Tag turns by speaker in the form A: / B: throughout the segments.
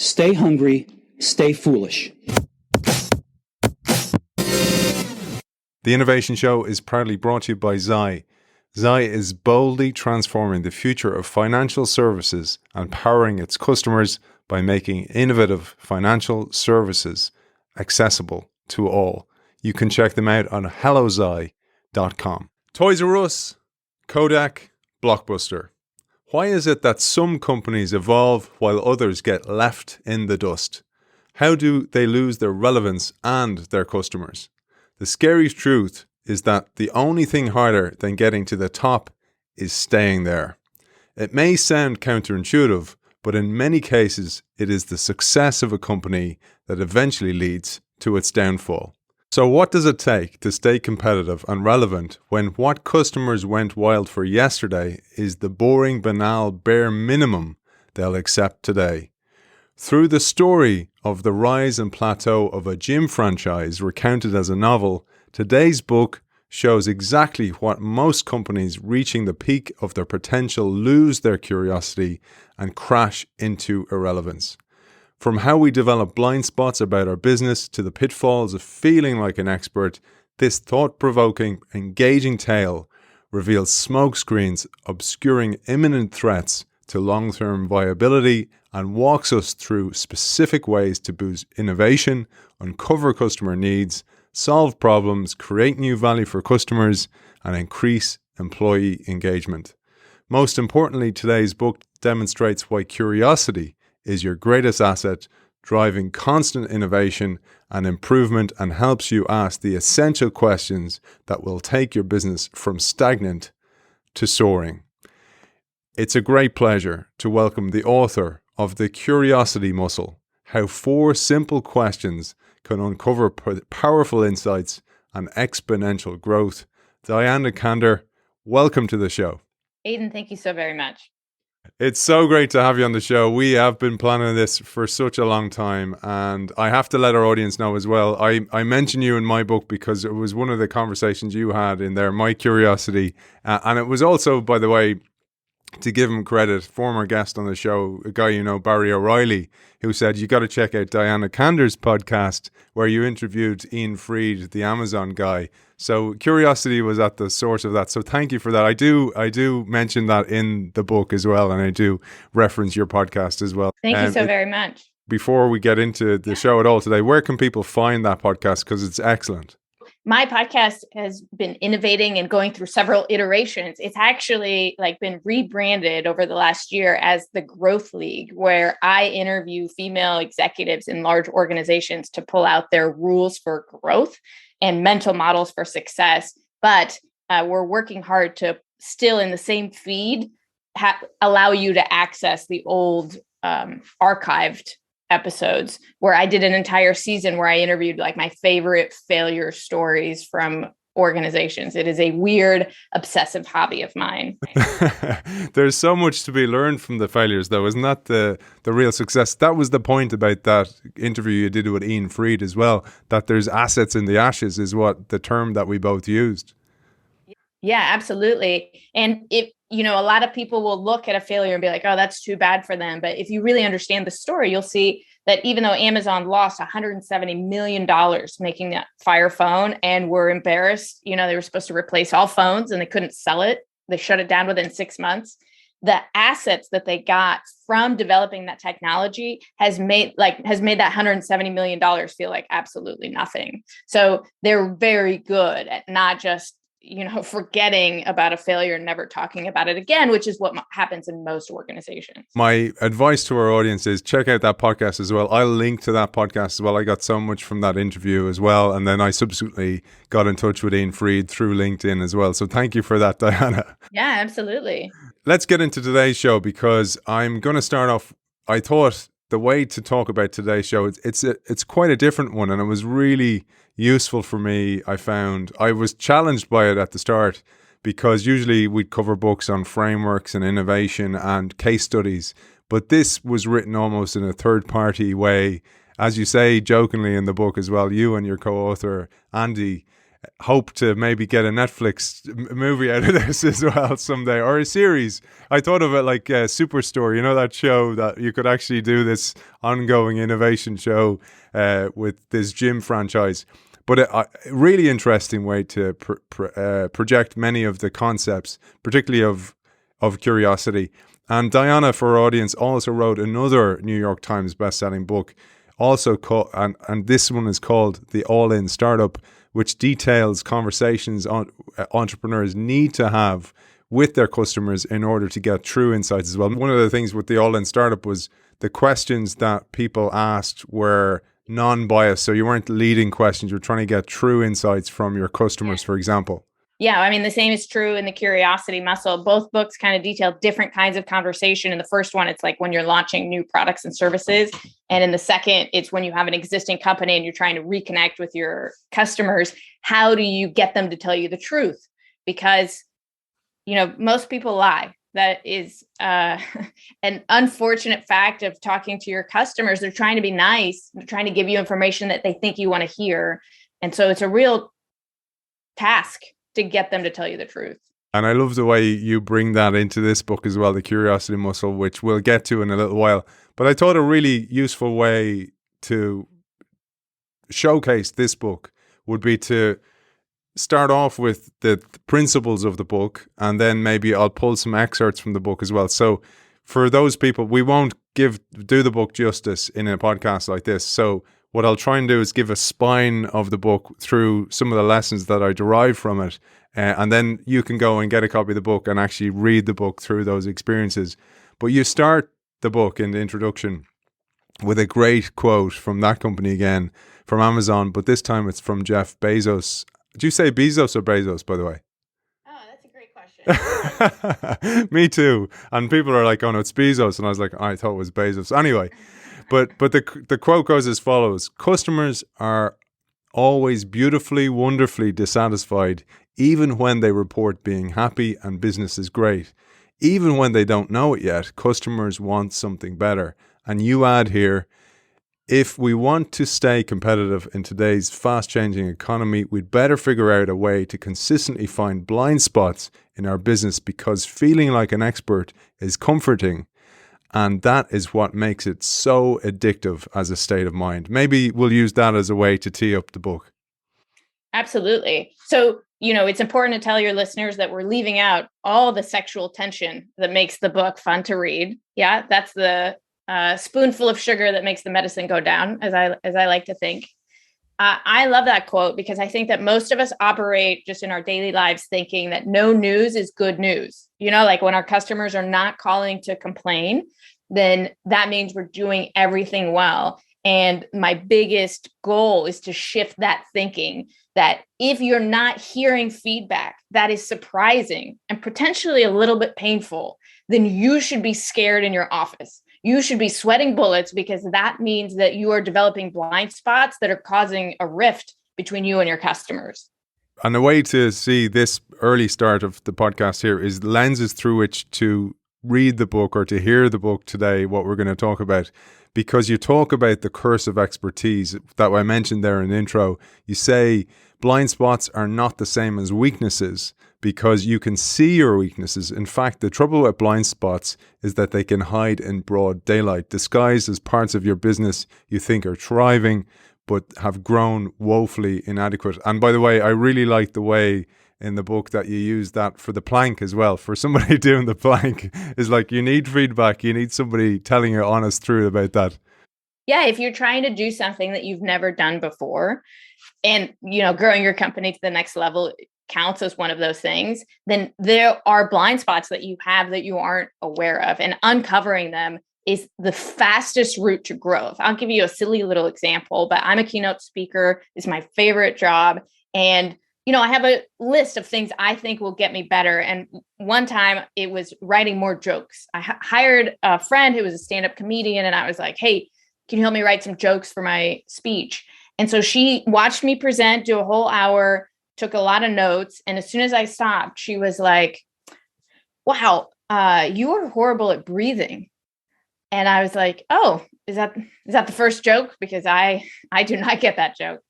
A: Stay hungry, stay foolish.
B: The Innovation Show is proudly brought to you by Xi. Xi is boldly transforming the future of financial services and powering its customers by making innovative financial services accessible to all. You can check them out on helloxi.com. Toys R Us, Kodak, Blockbuster. Why is it that some companies evolve while others get left in the dust? How do they lose their relevance and their customers? The scary truth is that the only thing harder than getting to the top is staying there. It may sound counterintuitive, but in many cases, it is the success of a company that eventually leads to its downfall. So what does it take to stay competitive and relevant when what customers went wild for yesterday is the boring, banal, bare minimum they'll accept today? Through the story of the rise and plateau of a gym franchise recounted as a novel, today's book shows exactly what most companies reaching the peak of their potential lose their curiosity and crash into irrelevance. From how we develop blind spots about our business to the pitfalls of feeling like an expert, this thought-provoking, engaging tale reveals smokescreens obscuring imminent threats to long-term viability and walks us through specific ways to boost innovation, uncover customer needs, solve problems, create new value for customers, and increase employee engagement. Most importantly, today's book demonstrates why curiosity is your greatest asset, driving constant innovation and improvement, and helps you ask the essential questions that will take your business from stagnant to soaring. It's a great pleasure to welcome the author of The Curiosity Muscle, How 4 Simple Questions Can Uncover Powerful Insights and Exponential Growth. Diana Kander, welcome to the show.
C: Aidan, thank you so very much.
B: It's so great to have you on the show. We have been planning this for such a long time, and I have to let our audience know as well. I mention you in my book because it was one of the conversations you had in there, My Curiosity. And it was also, by the way, to give him credit, former guest on the show, a guy you know, Barry O'Reilly, who said, you got to check out Diana Kander's podcast where you interviewed Ian Fried, the Amazon guy. So curiosity was at the source of that. So thank you for that. I do mention that in the book as well. And I do reference your podcast as well.
C: Thank you so very much.
B: Before we get into the show at all today, where can people find that podcast? Because it's excellent.
C: My podcast has been innovating and going through several iterations. It's actually been rebranded over the last year as the Growth League, where I interview female executives in large organizations to pull out their rules for growth and mental models for success. But we're working hard to still in the same feed, allow you to access the old archived episodes where I did an entire season where I interviewed my favorite failure stories from organizations. It is a weird, obsessive hobby of mine.
B: There's so much to be learned from the failures, though. Isn't that the real success? That was the point about that interview you did with Ian Fried as well, that there's assets in the ashes is what the term that we both used.
C: Yeah, absolutely. And a lot of people will look at a failure and be like, oh, that's too bad for them. But if you really understand the story, you'll see that even though Amazon lost $170 million making that Fire phone and were embarrassed, they were supposed to replace all phones and they couldn't sell it. They shut it down within 6 months. The assets that they got from developing that technology has made that $170 million feel like absolutely nothing. So they're very good at not just forgetting about a failure and never talking about it again, which is what happens in most organizations.
B: My advice to our audience is check out that podcast as well. I'll link to that podcast as well. I got so much from that interview as well. And then I subsequently got in touch with Ian Fried through LinkedIn as well. So thank you for that, Diana.
C: Yeah, absolutely.
B: Let's get into today's show because I'm going to start off. I thought the way to talk about today's show, it's quite a different one. And it was really useful for me. I found I was challenged by it at the start because usually we'd cover books on frameworks and innovation and case studies, but this was written almost in a third party way. As you say jokingly in the book as well, you and your co-author Andy hope to maybe get a Netflix movie out of this as well someday, or a series. I thought of it like Superstore, you know, that show that you could actually do this ongoing innovation show with this gym franchise. But a really interesting way to project many of the concepts, particularly of curiosity. And Diana, for our audience, also wrote another New York Times bestselling book, also called, and this one is called The All-In Startup, which details conversations entrepreneurs need to have with their customers in order to get true insights as well. One of the things with The All-In Startup was the questions that people asked were non-biased. So you weren't leading questions. You're trying to get true insights from your customers, for example.
C: Yeah, I mean, the same is true in the curiosity muscle. Both books kind of detail different kinds of conversation. In the first one, it's like when you're launching new products and services. And in the second, it's when you have an existing company and you're trying to reconnect with your customers. How do you get them to tell you the truth? Because, you know, most people lie. That is an unfortunate fact of talking to your customers. They're trying to be nice. They're trying to give you information that they think you want to hear. And so it's a real task to get them to tell you the truth.
B: And I love the way you bring that into this book as well, the curiosity muscle, which we'll get to in a little while. But I thought a really useful way to showcase this book would be to start off with the principles of the book, and then maybe I'll pull some excerpts from the book as well. So for those people, we won't do the book justice in a podcast like this. So what I'll try and do is give a spine of the book through some of the lessons that I derive from it. And then you can go and get a copy of the book and actually read the book through those experiences. But you start the book in the introduction with a great quote from that company again, from Amazon, but this time it's from Jeff Bezos. Do you say Bezos or Bezos, by the way?
C: Oh, that's a great question.
B: Me too. And people are like, oh no, it's Bezos. And I was like, I thought it was Bezos. Anyway. But the quote goes as follows: customers are always beautifully, wonderfully dissatisfied, even when they report being happy and business is great. Even when they don't know it yet, customers want something better. And you add here, if we want to stay competitive in today's fast-changing economy, we'd better figure out a way to consistently find blind spots in our business, because feeling like an expert is comforting. And that is what makes it so addictive as a state of mind. Maybe we'll use that as a way to tee up the book.
C: Absolutely. So, you know, it's important to tell your listeners that we're leaving out all the sexual tension that makes the book fun to read. Yeah, that's the spoonful of sugar that makes the medicine go down, as I like to think. I love that quote because I think that most of us operate just in our daily lives thinking that no news is good news. You know, like when our customers are not calling to complain, then that means we're doing everything well. And my biggest goal is to shift that thinking that if you're not hearing feedback that is surprising and potentially a little bit painful, then you should be scared in your office. You should be sweating bullets, because that means that you are developing blind spots that are causing a rift between you and your customers.
B: And the way to see this early start of the podcast here is lenses through which to read the book or to hear the book today, what we're going to talk about. Because you talk about the curse of expertise that I mentioned there in the intro. You say blind spots are not the same as weaknesses, because you can see your weaknesses. In fact, the trouble with blind spots is that they can hide in broad daylight, disguised as parts of your business you think are thriving, but have grown woefully inadequate. And by the way, I really like the way in the book that you use that for the plank as well. For somebody doing the plank, is like, you need feedback. You need somebody telling you honest truth about that.
C: Yeah, if you're trying to do something that you've never done before, and, you know, growing your company to the next level counts as one of those things, then there are blind spots that you have that you aren't aware of, and uncovering them is the fastest route to growth. I'll give you a silly little example, but I'm a keynote speaker. It's my favorite job. And, you know, I have a list of things I think will get me better. And one time it was writing more jokes. I hired a friend who was a stand-up comedian, and I was like, hey, can you help me write some jokes for my speech? And so she watched me present, do a whole hour, took a lot of notes. And as soon as I stopped, she was like, wow, you are horrible at breathing. And I was like, oh, is that the first joke? Because I do not get that joke.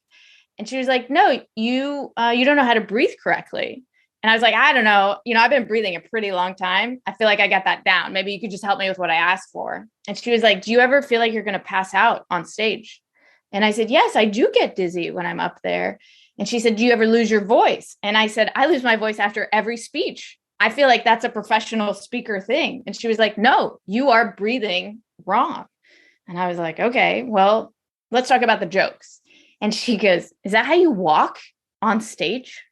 C: And she was like, no, you don't know how to breathe correctly. And I was like, I don't know. I've been breathing a pretty long time. I feel like I got that down. Maybe you could just help me with what I asked for. And she was like, do you ever feel like you're going to pass out on stage? And I said, yes, I do get dizzy when I'm up there. And she said, do you ever lose your voice? And I said, I lose my voice after every speech. I feel like that's a professional speaker thing. And she was like, no, you are breathing wrong. And I was like, okay, well, let's talk about the jokes. And she goes, is that how you walk on stage?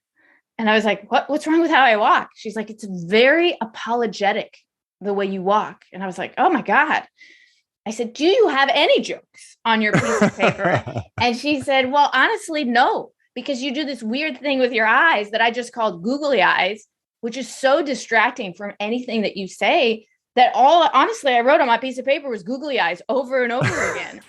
C: And I was like, what's wrong with how I walk? She's like, it's very apologetic the way you walk. And I was like, oh my God. I said, do you have any jokes on your piece of paper? And she said, well, honestly, no, because you do this weird thing with your eyes that I just called googly eyes, which is so distracting from anything that you say that honestly, I wrote on my piece of paper was googly eyes over and over again.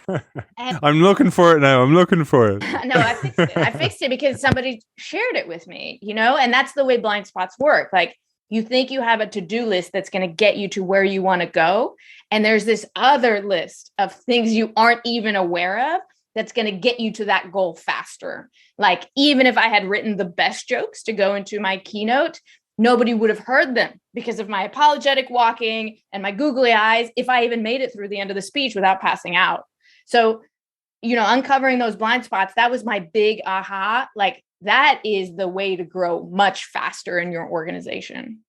C: And
B: I'm looking for it now. I'm looking for it.
C: No, I fixed it. I fixed it because somebody shared it with me, and that's the way blind spots work. Like, you think you have a to-do list that's going to get you to where you want to go. And there's this other list of things you aren't even aware of that's going to get you to that goal faster. Like, even if I had written the best jokes to go into my keynote, nobody would have heard them because of my apologetic walking and my googly eyes, if I even made it through the end of the speech without passing out. So, uncovering those blind spots, that was my big aha. Like, that is the way to grow much faster in your organization.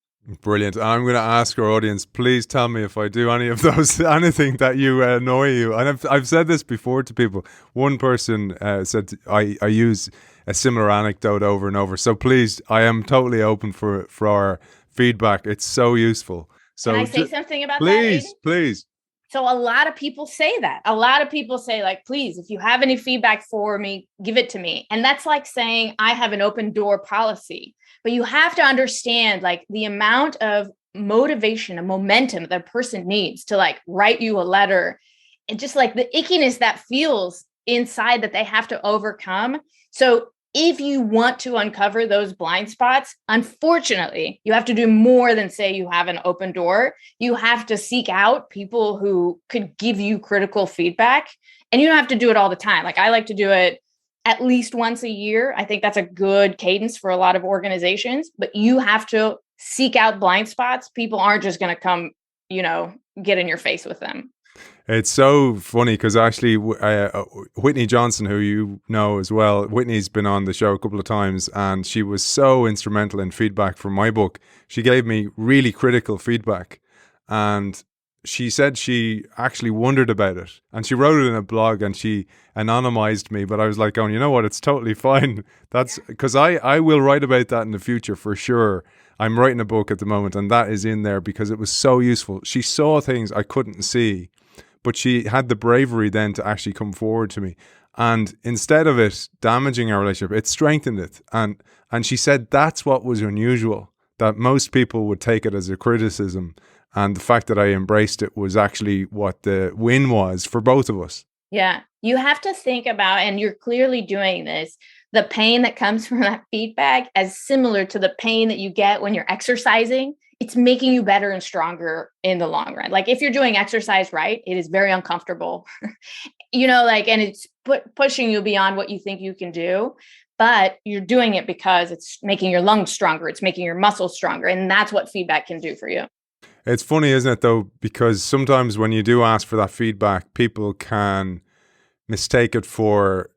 B: Brilliant. I'm going to ask our audience, please tell me if I do any of those, anything that you annoy you. And I've said this before to people. One person said I use a similar anecdote over and over. So please, I am totally open for our feedback. It's so useful. So
C: can I say something about that,
B: Please,
C: Aidan?
B: please.
C: So a lot of people say that. A lot of people say, like, please, if you have any feedback for me, give it to me. And that's like saying I have an open door policy. But you have to understand, like, the amount of motivation and momentum that a person needs to, like, write you a letter, and just like the ickiness that feels inside that they have to overcome. So if you want to uncover those blind spots, unfortunately, you have to do more than say you have an open door. You have to seek out people who could give you critical feedback. And you don't have to do it all the time. Like, I like to do it at least once a year. I think that's a good cadence for a lot of organizations, but you have to seek out blind spots. People aren't just going to come, get in your face with them.
B: It's so funny because actually Whitney Johnson, who you know as well, Whitney's been on the show a couple of times, and she was so instrumental in feedback for my book. She gave me really critical feedback, and she said she actually wondered about it, and she wrote it in a blog, and she anonymized me, but I was like, you know what, it's totally fine. That's because I will write about that in the future for sure. I'm writing a book at the moment, and that is in there because it was so useful. She saw things I couldn't see, but she had the bravery then to actually come forward to me. And instead of it damaging our relationship, it strengthened it. And she said that's what was unusual, that most people would take it as a criticism. And the fact that I embraced it was actually what the win was for both of us.
C: Yeah. You have to think about, and you're clearly doing this, the pain that comes from that feedback as similar to the pain that you get when you're exercising. It's making you better and stronger in the long run. Like, if you're doing exercise right, it is very uncomfortable, and it's pushing you beyond what you think you can do, but you're doing it because it's making your lungs stronger. It's making your muscles stronger. And that's what feedback can do for you.
B: It's funny, isn't it, though? Because sometimes when you do ask for that feedback, people can mistake it for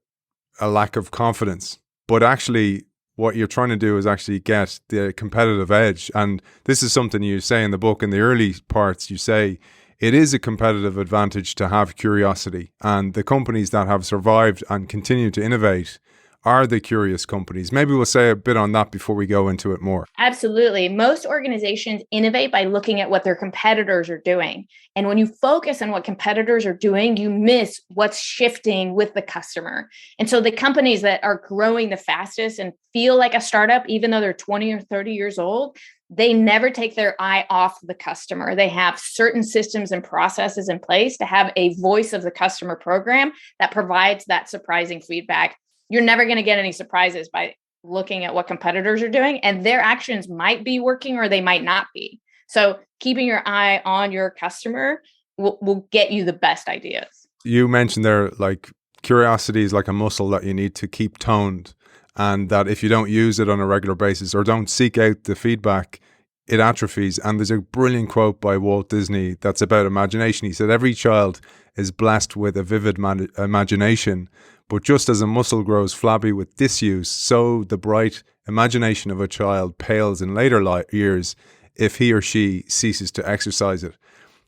B: a lack of confidence. But actually, what you're trying to do is actually get the competitive edge. And this is something you say in the book. In the early parts, you say it is a competitive advantage to have curiosity. And the companies that have survived and continue to innovate are the curious companies. Maybe we'll say a bit on that before we go into it more.
C: Absolutely. Most organizations innovate by looking at what their competitors are doing. And when you focus on what competitors are doing, you miss what's shifting with the customer. And so the companies that are growing the fastest and feel like a startup, even though they're 20 or 30 years old, they never take their eye off the customer. They have certain systems and processes in place to have a voice of the customer program that provides that surprising feedback. You're never going to get any surprises by looking at what competitors are doing, and their actions might be working or they might not be. So keeping your eye on your customer will get you the best ideas.
B: You mentioned there, like, curiosity is like a muscle that you need to keep toned, and that if you don't use it on a regular basis or don't seek out the feedback, it atrophies. And there's a brilliant quote by Walt Disney that's about imagination. He said, every child is blessed with a vivid imagination, but just as a muscle grows flabby with disuse, so the bright imagination of a child pales in later years if he or she ceases to exercise it.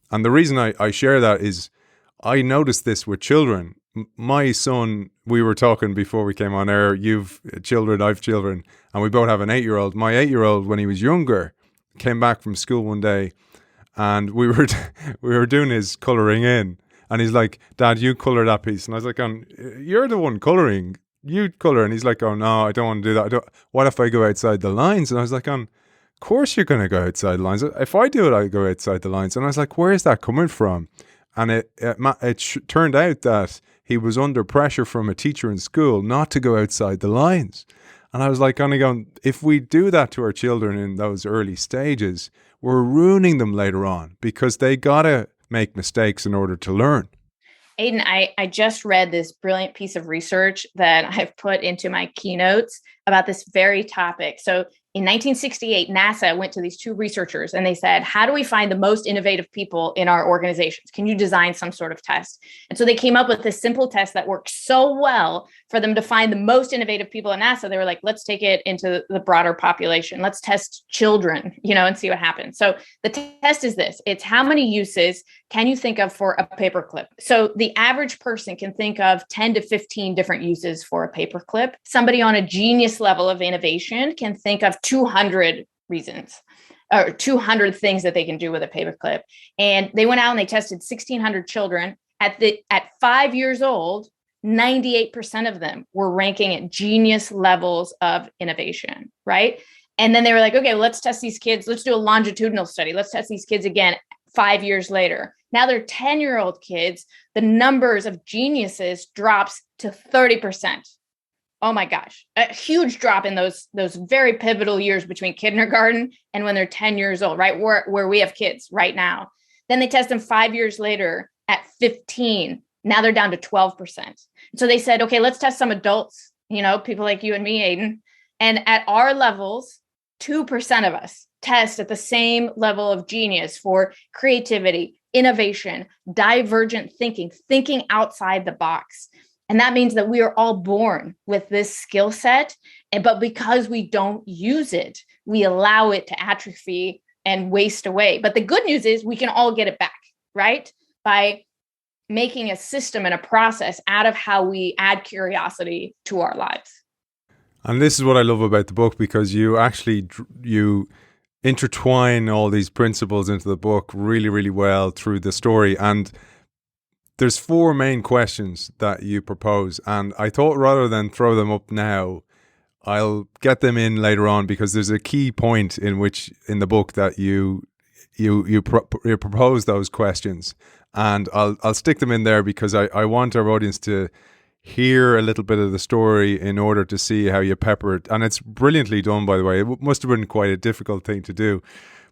B: And the reason I share that is I noticed this with children. My son, we were talking before we came on air, you've children, I've children, and we both have an 8-year-old. My 8-year-old, when he was younger, came back from school one day and we were doing his colouring in, and he's like, Dad, you colour that piece. And I was like, you're the one colouring, you colour. And he's like, oh no, I don't want to do that. What if I go outside the lines? And I was like, of course you're going to go outside the lines. If I do it, I go outside the lines. And I was like, where is that coming from? And it turned out that he was under pressure from a teacher in school not to go outside the lines. And I was like, kind of going, if we do that to our children in those early stages, we're ruining them later on, because they got to make mistakes in order to learn.
C: Aidan, I just read this brilliant piece of research that I've put into my keynotes about this very topic. So in 1968, NASA went to these two researchers and they said, how do we find the most innovative people in our organizations? Can you design some sort of test? And so they came up with this simple test that worked so well for them to find the most innovative people at NASA. They were like, let's take it into the broader population. Let's test children, and see what happens. So the test is this. It's how many uses can you think of for a paperclip? So the average person can think of 10 to 15 different uses for a paperclip. Somebody on a genius level of innovation can think of 200 reasons or 200 things that they can do with a paperclip. And they went out and they tested 1,600 children at 5 years old. 98% of them were ranking at genius levels of innovation, right? And then they were like, okay, let's test these kids. Let's do a longitudinal study. Let's test these kids again 5 years later. Now they're 10-year-old kids. The numbers of geniuses drops to 30%. Oh my gosh, a huge drop in those very pivotal years between kindergarten and when they're 10 years old, right? Where we have kids right now. Then they test them 5 years later at 15. Now they're down to 12%. So they said, okay, let's test some adults, people like you and me, Aidan. And at our levels, 2% of us test at the same level of genius for creativity, innovation, divergent thinking outside the box. And that means that we are all born with this skill set, but because we don't use it, we allow it to atrophy and waste away. But the good news is we can all get it back, right? By making a system and a process out of how we add curiosity to our lives.
B: And this is what I love about the book, because you actually, you intertwine all these principles into the book really, really well through the story. And there's 4 main questions that you propose. And I thought rather than throw them up now, I'll get them in later on, because there's a key point in the book that you propose those questions. And I'll stick them in there because I want our audience to hear a little bit of the story in order to see how you pepper it. And it's brilliantly done, by the way. It must have been quite a difficult thing to do.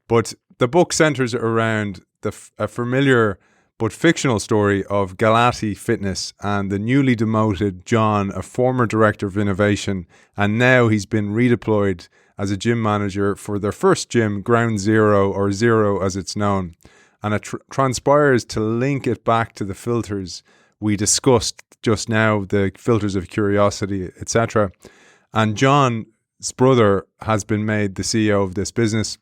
B: But the book centers around a familiar but fictional story of Galati Fitness and the newly demoted John, a former director of innovation, and now he's been redeployed as a gym manager for their first gym, Ground Zero, or Zero as it's known. And it transpires to link it back to the filters we discussed just now, the filters of curiosity, etc. And John's brother has been made the CEO of this business,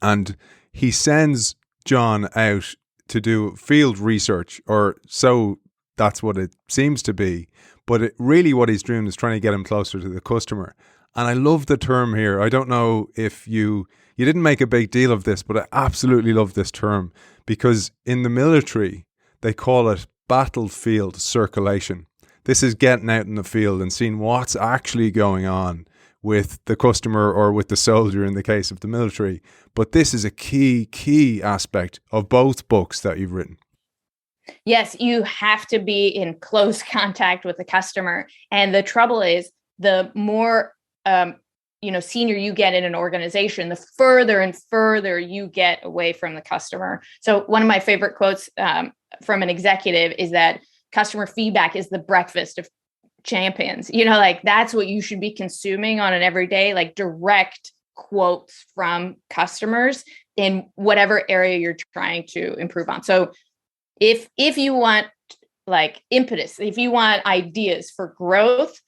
B: and he sends John out to do field research, or so that's what it seems to be. But really what he's doing is trying to get him closer to the customer. And I love the term here. I don't know if you didn't make a big deal of this, but I absolutely love this term, because in the military, they call it battlefield circulation. This is getting out in the field and seeing what's actually going on with the customer or with the soldier in the case of the military. But this is a key aspect of both books that you've written.
C: Yes, you have to be in close contact with the customer. And the trouble is, the more senior you get in an organization, the further and further you get away from the customer. So one of my favorite quotes from an executive is that customer feedback is the breakfast of champions. Like that's what you should be consuming on an everyday, like direct quotes from customers in whatever area you're trying to improve on. So if you want like impetus, if you want ideas for growth,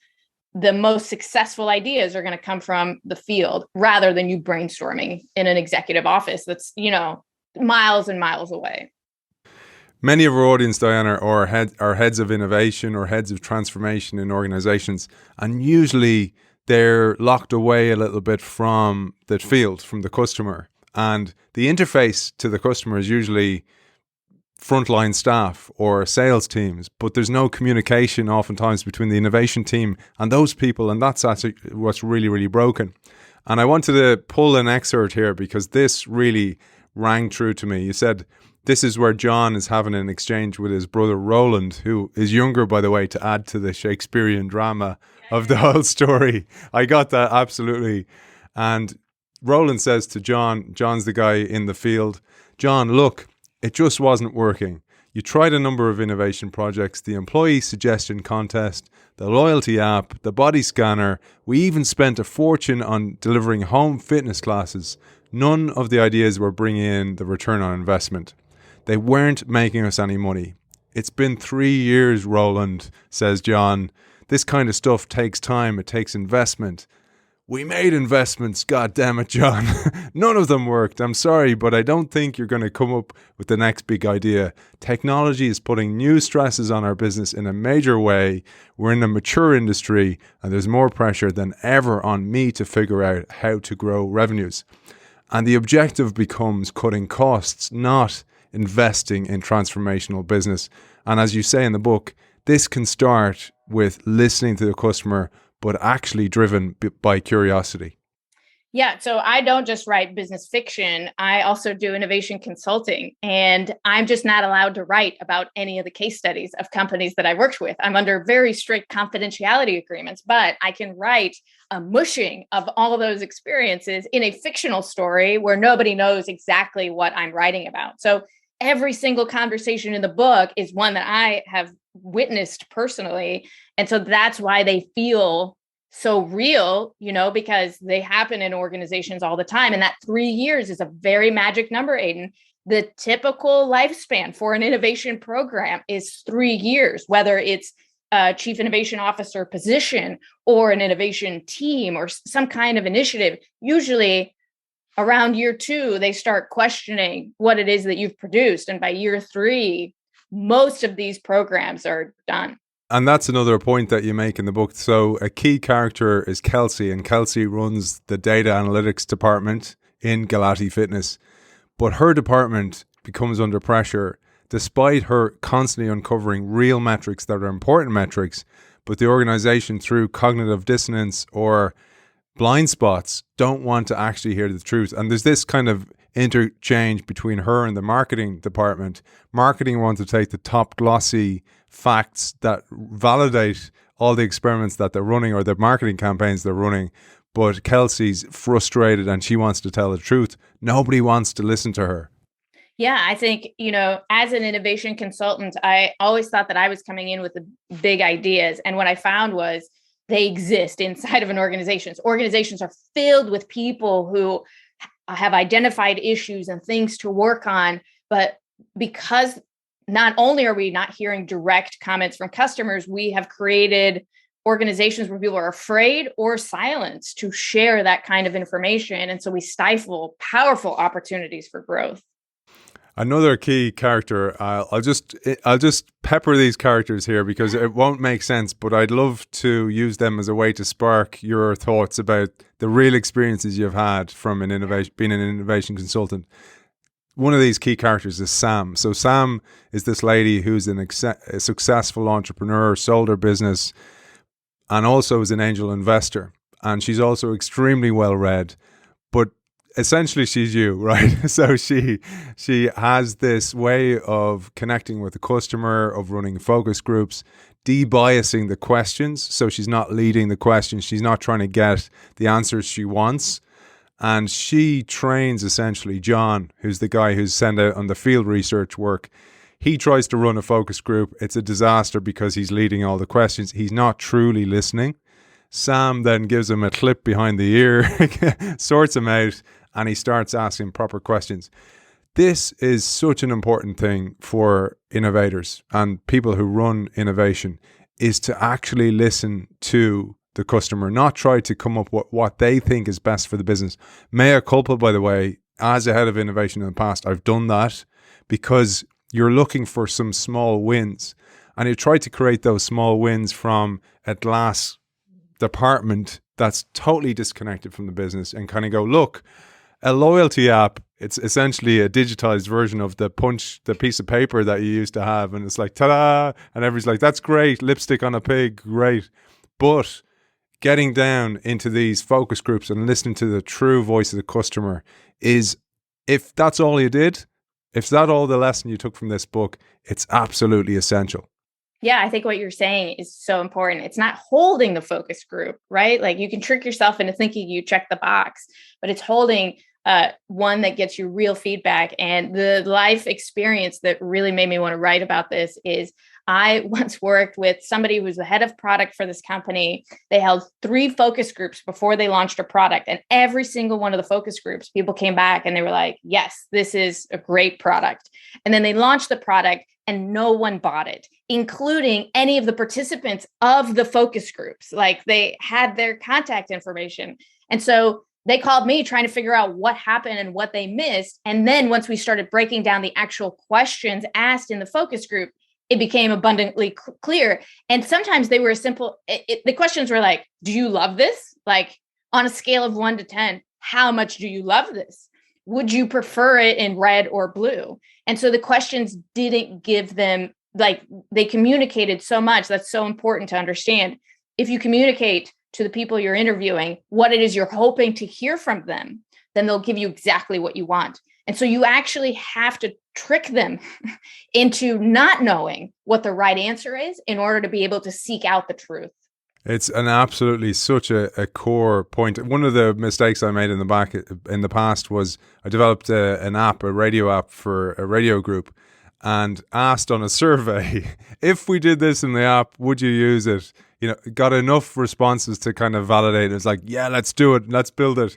C: the most successful ideas are going to come from the field rather than you brainstorming in an executive office that's, miles and miles away.
B: Many of our audience, Diana, are heads of innovation or heads of transformation in organizations, and usually they're locked away a little bit from the field, from the customer. And the interface to the customer is usually frontline staff or sales teams, but there's no communication oftentimes between the innovation team and those people, and that's actually what's really, really broken. And I wanted to pull an excerpt here because this really rang true to me. You said, this is where John is having an exchange with his brother Roland, who is younger, by the way, to add to the Shakespearean drama of the whole story. I got that, absolutely. And Roland says to John, John's the guy in the field, John, look, it just wasn't working. You tried a number of innovation projects, the employee suggestion contest, the loyalty app, the body scanner. We even spent a fortune on delivering home fitness classes. None of the ideas were bringing in the return on investment. They weren't making us any money. It's been 3 years, Roland, says John. This kind of stuff takes time. It takes investment. We made investments, God damn it, John. None of them worked. I'm sorry, but I don't think you're going to come up with the next big idea. Technology is putting new stresses on our business in a major way. We're in a mature industry, and there's more pressure than ever on me to figure out how to grow revenues. And the objective becomes cutting costs, not investing in transformational business. And as you say in the book, this can start with listening to the customer, but actually driven by curiosity.
C: Yeah. So I don't just write business fiction. I also do innovation consulting, and I'm just not allowed to write about any of the case studies of companies that I worked with. I'm under very strict confidentiality agreements, but I can write a mushing of all of those experiences in a fictional story where nobody knows exactly what I'm writing about. So every single conversation in the book is one that I have witnessed personally. And so that's why they feel so real, because they happen in organizations all the time. And that 3 years is a very magic number, Aidan. The typical lifespan for an innovation program is 3 years, whether it's a chief innovation officer position or an innovation team or some kind of initiative. Usually around year 2, they start questioning what it is that you've produced. And by year 3, most of these programs are done.
B: And that's another point that you make in the book. So a key character is Kelsey, and Kelsey runs the data analytics department in Galati Fitness. But her department becomes under pressure despite her constantly uncovering real metrics that are important metrics, but the organization, through cognitive dissonance or blind spots, don't want to actually hear the truth. And there's this kind of interchange between her and the marketing department. Marketing wants to take the top glossy facts that validate all the experiments that they're running or the marketing campaigns they're running. But Kelsey's frustrated and she wants to tell the truth. Nobody wants to listen to her.
C: Yeah, I think, as an innovation consultant, I always thought that I was coming in with the big ideas. And what I found was they exist inside of an organization. Organizations are filled with people who have identified issues and things to work on. But because not only are we not hearing direct comments from customers, we have created organizations where people are afraid or silenced to share that kind of information. And so we stifle powerful opportunities for growth.
B: Another key character, I'll just pepper these characters here because it won't make sense, but I'd love to use them as a way to spark your thoughts about the real experiences you've had from being an innovation consultant. One of these key characters is Sam. So Sam is this lady who's a successful entrepreneur, sold her business, and also is an angel investor. And she's also extremely well read, but essentially she's you, right? So she has this way of connecting with the customer, of running focus groups, debiasing the questions. So she's not leading the questions. She's not trying to get the answers she wants. And she trains essentially John, who's the guy who's sent out on the field research work. He tries to run a focus group. It's a disaster because he's leading all the questions. He's not truly listening. Sam then gives him a clip behind the ear, sorts him out, and he starts asking proper questions. This is such an important thing for innovators and people who run innovation, is to actually listen to the customer, not try to come up with what they think is best for the business. Mea culpa, by the way, as a head of innovation in the past, I've done that because you're looking for some small wins, and you try to create those small wins from a glass department that's totally disconnected from the business, and kind of go, look, a loyalty app, it's essentially a digitized version of the piece of paper that you used to have, and it's like, ta-da, and everybody's like, that's great, lipstick on a pig, great. But getting down into these focus groups and listening to the true voice of the customer is, if that's all you did, if that's all the lesson you took from this book, it's absolutely essential.
C: Yeah, I think what you're saying is so important. It's not holding the focus group, right? Like you can trick yourself into thinking you check the box, but it's holding one that gets you real feedback. And the life experience that really made me want to write about this is I once worked with somebody who was the head of product for this company. They held 3 focus groups before they launched a product. And every single one of the focus groups, people came back and they were like, yes, this is a great product. And then they launched the product and no one bought it, including any of the participants of the focus groups. Like they had their contact information. And so they called me trying to figure out what happened and what they missed. And then once we started breaking down the actual questions asked in the focus group, it became abundantly clear. And sometimes they were simple. The questions were like, do you love this? Like on a scale of 1 to 10, how much do you love this? Would you prefer it in red or blue? And so the questions didn't give them, like they communicated so much. That's so important to understand. If you communicate to the people you're interviewing what it is you're hoping to hear from them, then they'll give you exactly what you want. And so you actually have to trick them into not knowing what the right answer is in order to be able to seek out the truth.
B: It's an absolutely such a core point. One of the mistakes I made in the past was I developed an app, a radio app for a radio group, and asked on a survey, if we did this in the app, would you use it? You know, got enough responses to kind of validate it. It's like, yeah, let's do it. Let's build it.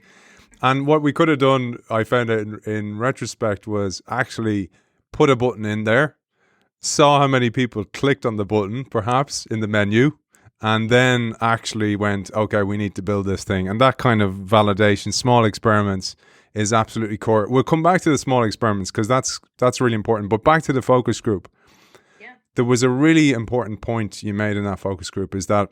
B: And what we could have done, I found out in retrospect, was actually put a button in there, saw how many people clicked on the button, perhaps in the menu, and then actually went, okay, we need to build this thing. And that kind of validation, small experiments, is absolutely core. We'll come back to the small experiments because that's really important. But back to the focus group. Yeah. There was a really important point you made in that focus group, is that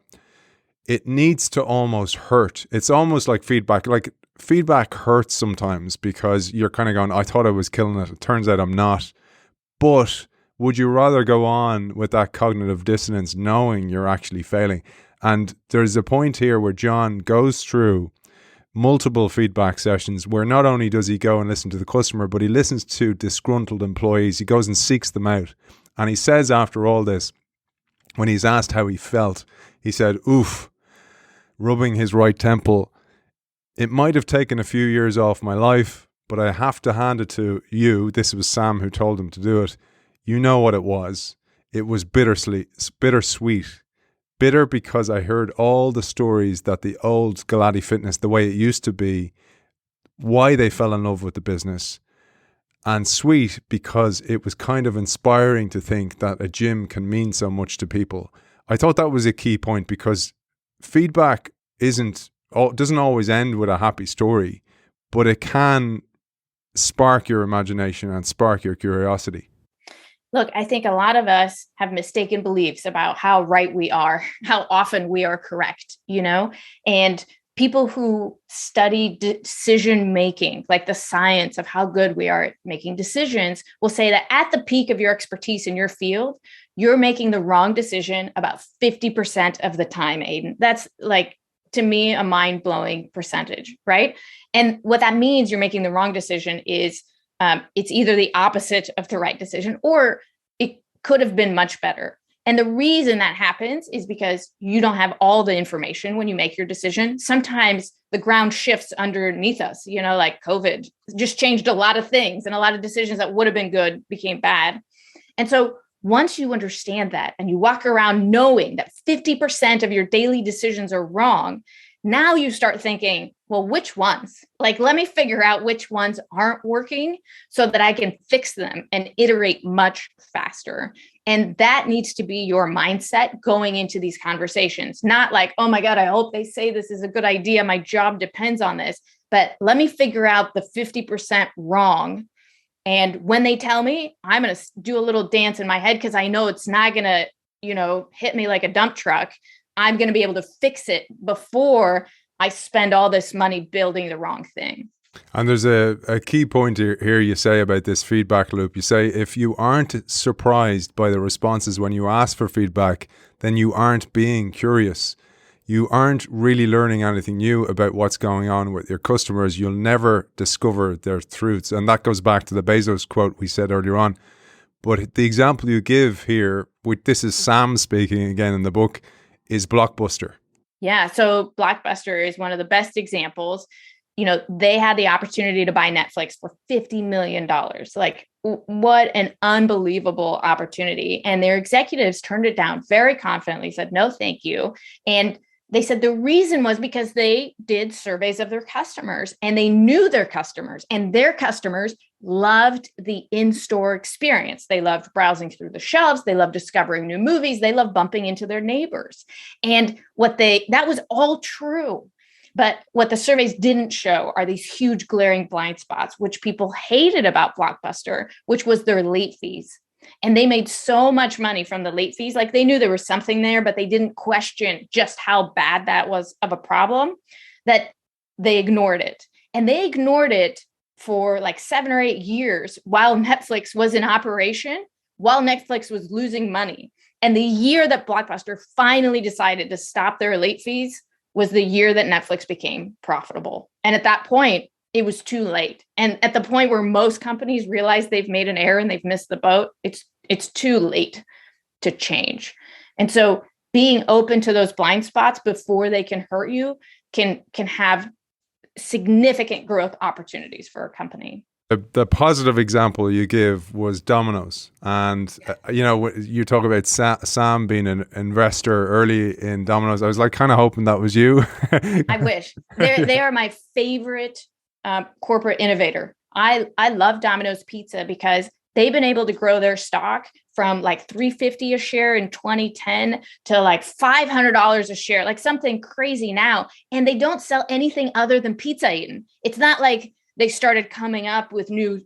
B: it needs to almost hurt. It's almost like feedback. Like feedback hurts sometimes because you're kind of going, I thought I was killing it. It turns out I'm not. But would you rather go on with that cognitive dissonance knowing you're actually failing? And there's a point here where John goes through multiple feedback sessions where not only does he go and listen to the customer, but he listens to disgruntled employees. He goes and seeks them out. And he says after all this, when he's asked how he felt, he said, oof, rubbing his right temple. It might have taken a few years off my life, but I have to hand it to you. This was Sam who told him to do it. You know what it was. It was bittersweet. Bitter because I heard all the stories that the old Galati Fitness, the way it used to be, why they fell in love with the business. And sweet because it was kind of inspiring to think that a gym can mean so much to people. I thought that was a key point because feedback doesn't always end with a happy story, but it can spark your imagination and spark your curiosity.
C: Look, I think a lot of us have mistaken beliefs about how right we are, how often we are correct, and people who study decision-making, like the science of how good we are at making decisions, will say that at the peak of your expertise in your field, you're making the wrong decision about 50% of the time, Aidan. That's like, to me, a mind-blowing percentage, right? And what that means you're making the wrong decision is it's either the opposite of the right decision or it could have been much better. And the reason that happens is because you don't have all the information when you make your decision. Sometimes the ground shifts underneath us, like COVID just changed a lot of things and a lot of decisions that would have been good became bad. And so once you understand that and you walk around knowing that 50% of your daily decisions are wrong, now you start thinking, well, which ones? Like, let me figure out which ones aren't working so that I can fix them and iterate much faster. And that needs to be your mindset going into these conversations. Not like, oh my God, I hope they say this is a good idea. My job depends on this. But let me figure out the 50% wrong. And when they tell me, I'm going to do a little dance in my head because I know it's not going to, hit me like a dump truck. I'm going to be able to fix it before I spend all this money building the wrong thing.
B: And there's a key point here you say about this feedback loop. You say if you aren't surprised by the responses when you ask for feedback, then you aren't being curious. You aren't really learning anything new about what's going on with your customers. You'll never discover their truths. And that goes back to the Bezos quote we said earlier on. But the example you give here, this is Sam speaking again in the book, is Blockbuster.
C: Yeah. So Blockbuster is one of the best examples. They had the opportunity to buy Netflix for $50 million. Like, what an unbelievable opportunity. And their executives turned it down very confidently, said, no, thank you. And they said the reason was because they did surveys of their customers and they knew their customers, and their customers loved the in-store experience. They loved browsing through the shelves. They loved discovering new movies. They loved bumping into their neighbors. And that was all true. But what the surveys didn't show are these huge glaring blind spots, which people hated about Blockbuster, which was their late fees. And they made so much money from the late fees. Like, they knew there was something there, but they didn't question just how bad that was of a problem, that they ignored it. And they ignored it for like 7 or 8 years while Netflix was in operation, while Netflix was losing money. And the year that Blockbuster finally decided to stop their late fees was the year that Netflix became profitable. And at that point, it was too late. And at the point where most companies realize they've made an error and they've missed the boat, it's too late to change. And so being open to those blind spots before they can hurt you can have significant growth opportunities for a company.
B: The positive example you give was Domino's. And, you talk about Sam being an investor early in Domino's. I was like kind of hoping that was you.
C: I wish. They are my favorite corporate innovator. I love Domino's Pizza because they've been able to grow their stock from like $3.50 a share in 2010 to like $500 a share, like something crazy now. And they don't sell anything other than pizza, Aidan. It's not like they started coming up with new,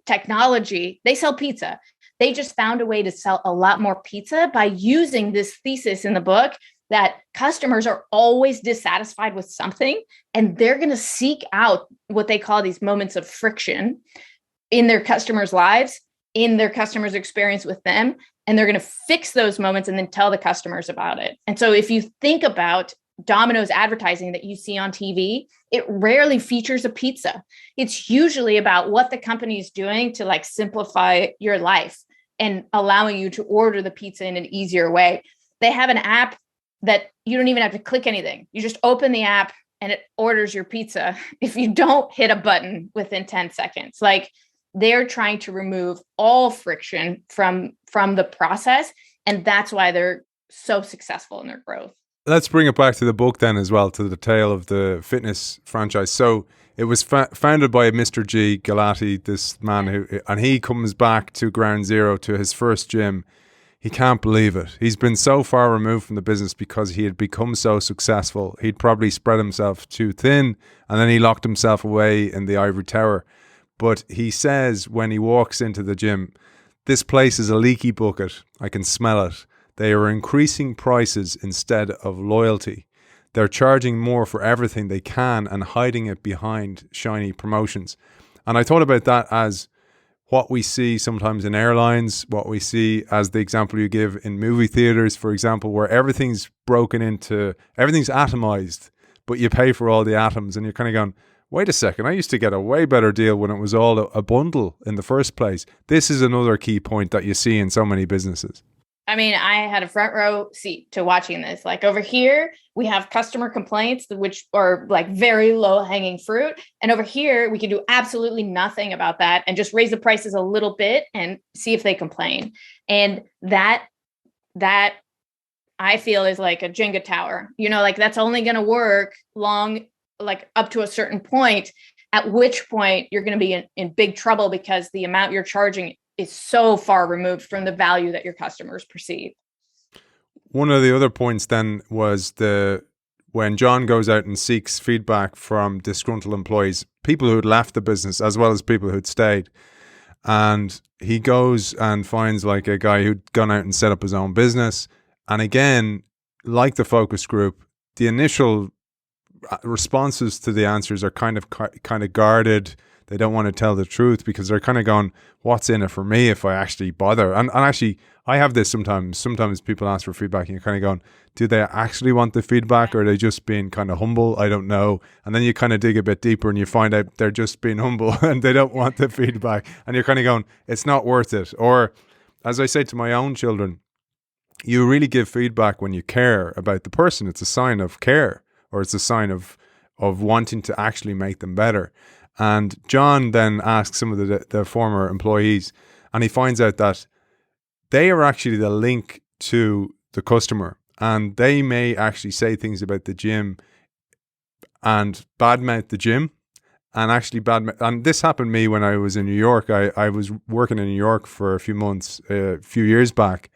C: technology. They sell pizza. They just found a way to sell a lot more pizza by using this thesis in the book that customers are always dissatisfied with something, and they're going to seek out what they call these moments of friction in their customers' lives, in their customers' experience with them, and they're going to fix those moments and then tell the customers about it. And so if you think about Domino's advertising that you see on TV, it rarely features a pizza. It's usually about what the company is doing to like simplify your life and allowing you to order the pizza in an easier way. They have an app that you don't even have to click anything. You just open the app and it orders your pizza if you don't hit a button within 10 seconds. Like, they're trying to remove all friction from the process. And that's why they're so successful in their growth.
B: Let's bring it back to the book then as well, to the tale of the fitness franchise. So it was founded by Mr. G. Galati, this man and he comes back to ground zero, to his first gym. He can't believe it. He's been so far removed from the business because he had become so successful. He'd probably spread himself too thin, and then he locked himself away in the ivory tower. But he says when he walks into the gym, this place is a leaky bucket. I can smell it. They are increasing prices instead of loyalty. They're charging more for everything they can and hiding it behind shiny promotions. And I thought about that as what we see sometimes in airlines, what we see as the example you give in movie theaters, for example, where everything's everything's atomized, but you pay for all the atoms and you're kind of going, wait a second, I used to get a way better deal when it was all a bundle in the first place. This is another key point that you see in so many businesses.
C: I mean, I had a front row seat to watching this. Like over here, we have customer complaints, which are like very low hanging fruit. And over here, we can do absolutely nothing about that and just raise the prices a little bit and see if they complain. And that I feel is like a Jenga tower, like that's only going to work long, like up to a certain point, at which point you're going to be in big trouble because the amount you're charging is so far removed from the value that your customers perceive.
B: One of the other points then was when John goes out and seeks feedback from disgruntled employees, people who had left the business as well as people who'd stayed. And he goes and finds like a guy who'd gone out and set up his own business. And again, like the focus group, the initial responses to the answers are kind of guarded. They don't want to tell the truth because they're kind of going, what's in it for me if I actually bother? And actually, I have this sometimes. Sometimes people ask for feedback and you're kind of going, do they actually want the feedback or are they just being kind of humble? I don't know. And then you kind of dig a bit deeper and you find out they're just being humble and they don't want the feedback. And you're kind of going, it's not worth it. Or as I say to my own children, you really give feedback when you care about the person. It's a sign of care, or it's a sign of wanting to actually make them better. And John then asks some of the former employees, and he finds out that they are actually the link to the customer, and they may actually say things about the gym and badmouth the gym, and actually and this happened to me when I was in New York. I was working in New York for a few months, a few years back,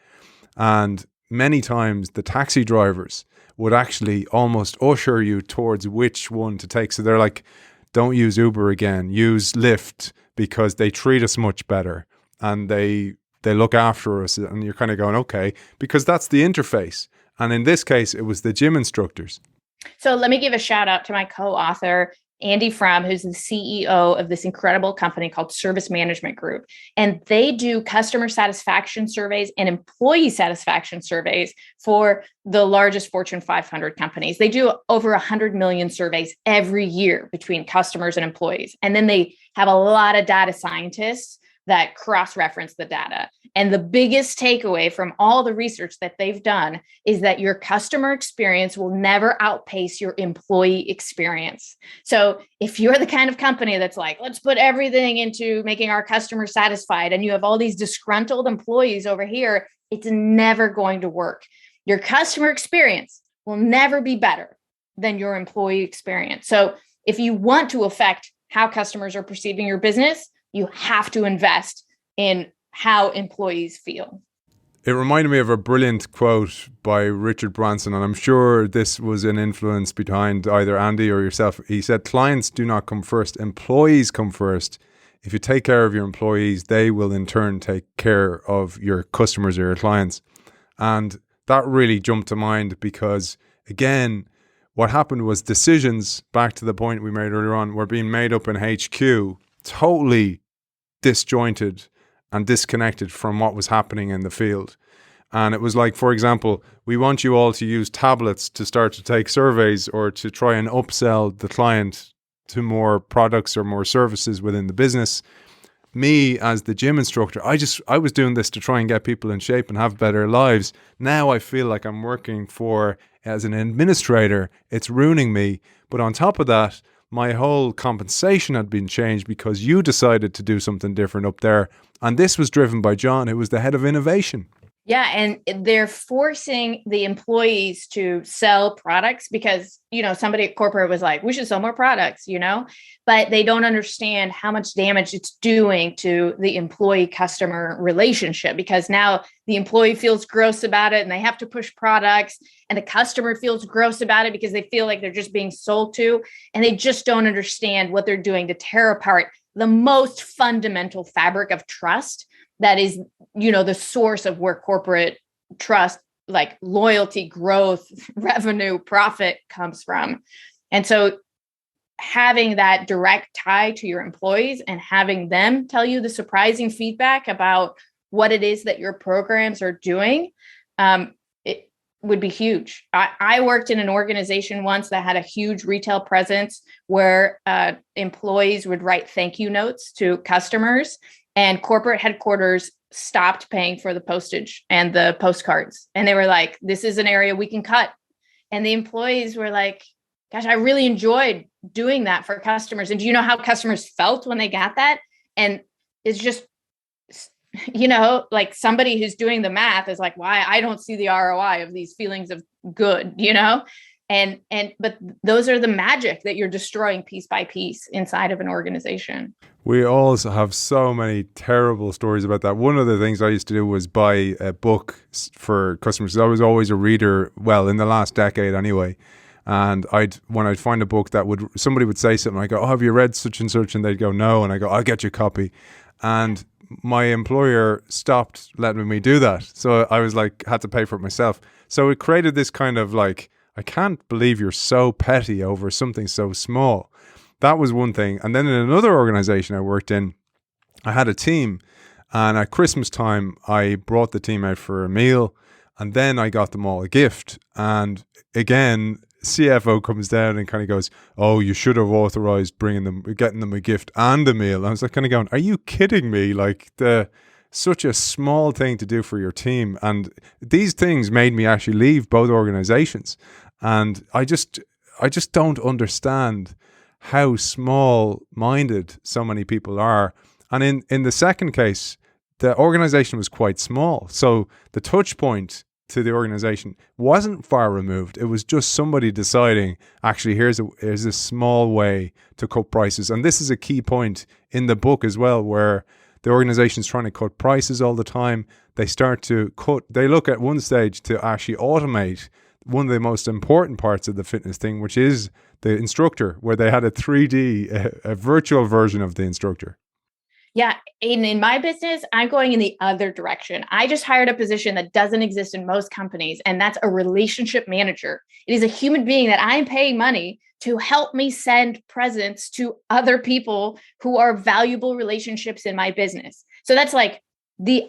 B: and many times the taxi drivers would actually almost usher you towards which one to take. So they're like, don't use Uber again, use Lyft because they treat us much better and they look after us. And you're kind of going, okay, because that's the interface. And in this case, it was the gym instructors.
C: So let me give a shout out to my co-author, Andy Fromm, who's the CEO of this incredible company called Service Management Group. And they do customer satisfaction surveys and employee satisfaction surveys for the largest Fortune 500 companies. They do over 100 million surveys every year between customers and employees. And then they have a lot of data scientists that cross-reference the data. And the biggest takeaway from all the research that they've done is that your customer experience will never outpace your employee experience. So if you're the kind of company that's like, let's put everything into making our customers satisfied, and you have all these disgruntled employees over here, it's never going to work. Your customer experience will never be better than your employee experience. So if you want to affect how customers are perceiving your business, you have to invest in how employees feel.
B: It reminded me of a brilliant quote by Richard Branson, and I'm sure this was an influence behind either Andy or yourself. He said, clients do not come first, employees come first. If you take care of your employees, they will in turn take care of your customers or your clients. And that really jumped to mind because, again, what happened was decisions, back to the point we made earlier on, were being made up in HQ, totally disjointed and disconnected from what was happening in the field. And it was like, for example, we want you all to use tablets to start to take surveys or to try and upsell the client to more products or more services within the business. Me as the gym instructor, I was doing this to try and get people in shape and have better lives. Now I feel like I'm working as an administrator. It's ruining me. But on top of that, my whole compensation had been changed because you decided to do something different up there. And this was driven by John, who was the head of innovation.
C: Yeah. And they're forcing the employees to sell products because, somebody at corporate was like, we should sell more products, but they don't understand how much damage it's doing to the employee customer relationship, because now the employee feels gross about it and they have to push products, and the customer feels gross about it because they feel like they're just being sold to, and they just don't understand what they're doing to tear apart the most fundamental fabric of trust that is, the source of where corporate trust, like loyalty, growth, revenue, profit comes from. And so having that direct tie to your employees and having them tell you the surprising feedback about what it is that your programs are doing, it would be huge. I worked in an organization once that had a huge retail presence where employees would write thank you notes to customers, and corporate headquarters stopped paying for the postage and the postcards. And they were like, this is an area we can cut. And the employees were like, gosh, I really enjoyed doing that for customers. And do you know how customers felt when they got that? And it's just, like somebody who's doing the math is like, why I don't see the ROI of these feelings of good, but those are the magic that you're destroying piece by piece inside of an organization.
B: We also have so many terrible stories about that. One of the things I used to do was buy a book for customers. I was always a reader, well, in the last decade anyway. And when I'd find a book that somebody would say something, I go, oh, have you read such and such? And they'd go, no. And I go, I'll get you a copy. And my employer stopped letting me do that. So I was like, had to pay for it myself. So it created this kind of like, I can't believe you're so petty over something so small. That was one thing. And then in another organization I worked in, I had a team. And at Christmas time, I brought the team out for a meal. And then I got them all a gift. And again, CFO comes down and kind of goes, oh, you should have authorized getting them a gift and a meal. And I was like kind of going, are you kidding me? Like such a small thing to do for your team. And these things made me actually leave both organizations. And I just don't understand how small-minded so many people are. And in the second case, the organization was quite small. So the touch point to the organization wasn't far removed. It was just somebody deciding, actually, here's a small way to cut prices. And this is a key point in the book as well, where the organization's trying to cut prices all the time. They look at one stage to actually automate one of the most important parts of the fitness thing, which is the instructor, where they had a 3D, a virtual version of the instructor.
C: Yeah. Aidan, in my business, I'm going in the other direction. I just hired a position that doesn't exist in most companies, and that's a relationship manager. It is a human being that I'm paying money to help me send presents to other people who are valuable relationships in my business. So that's like the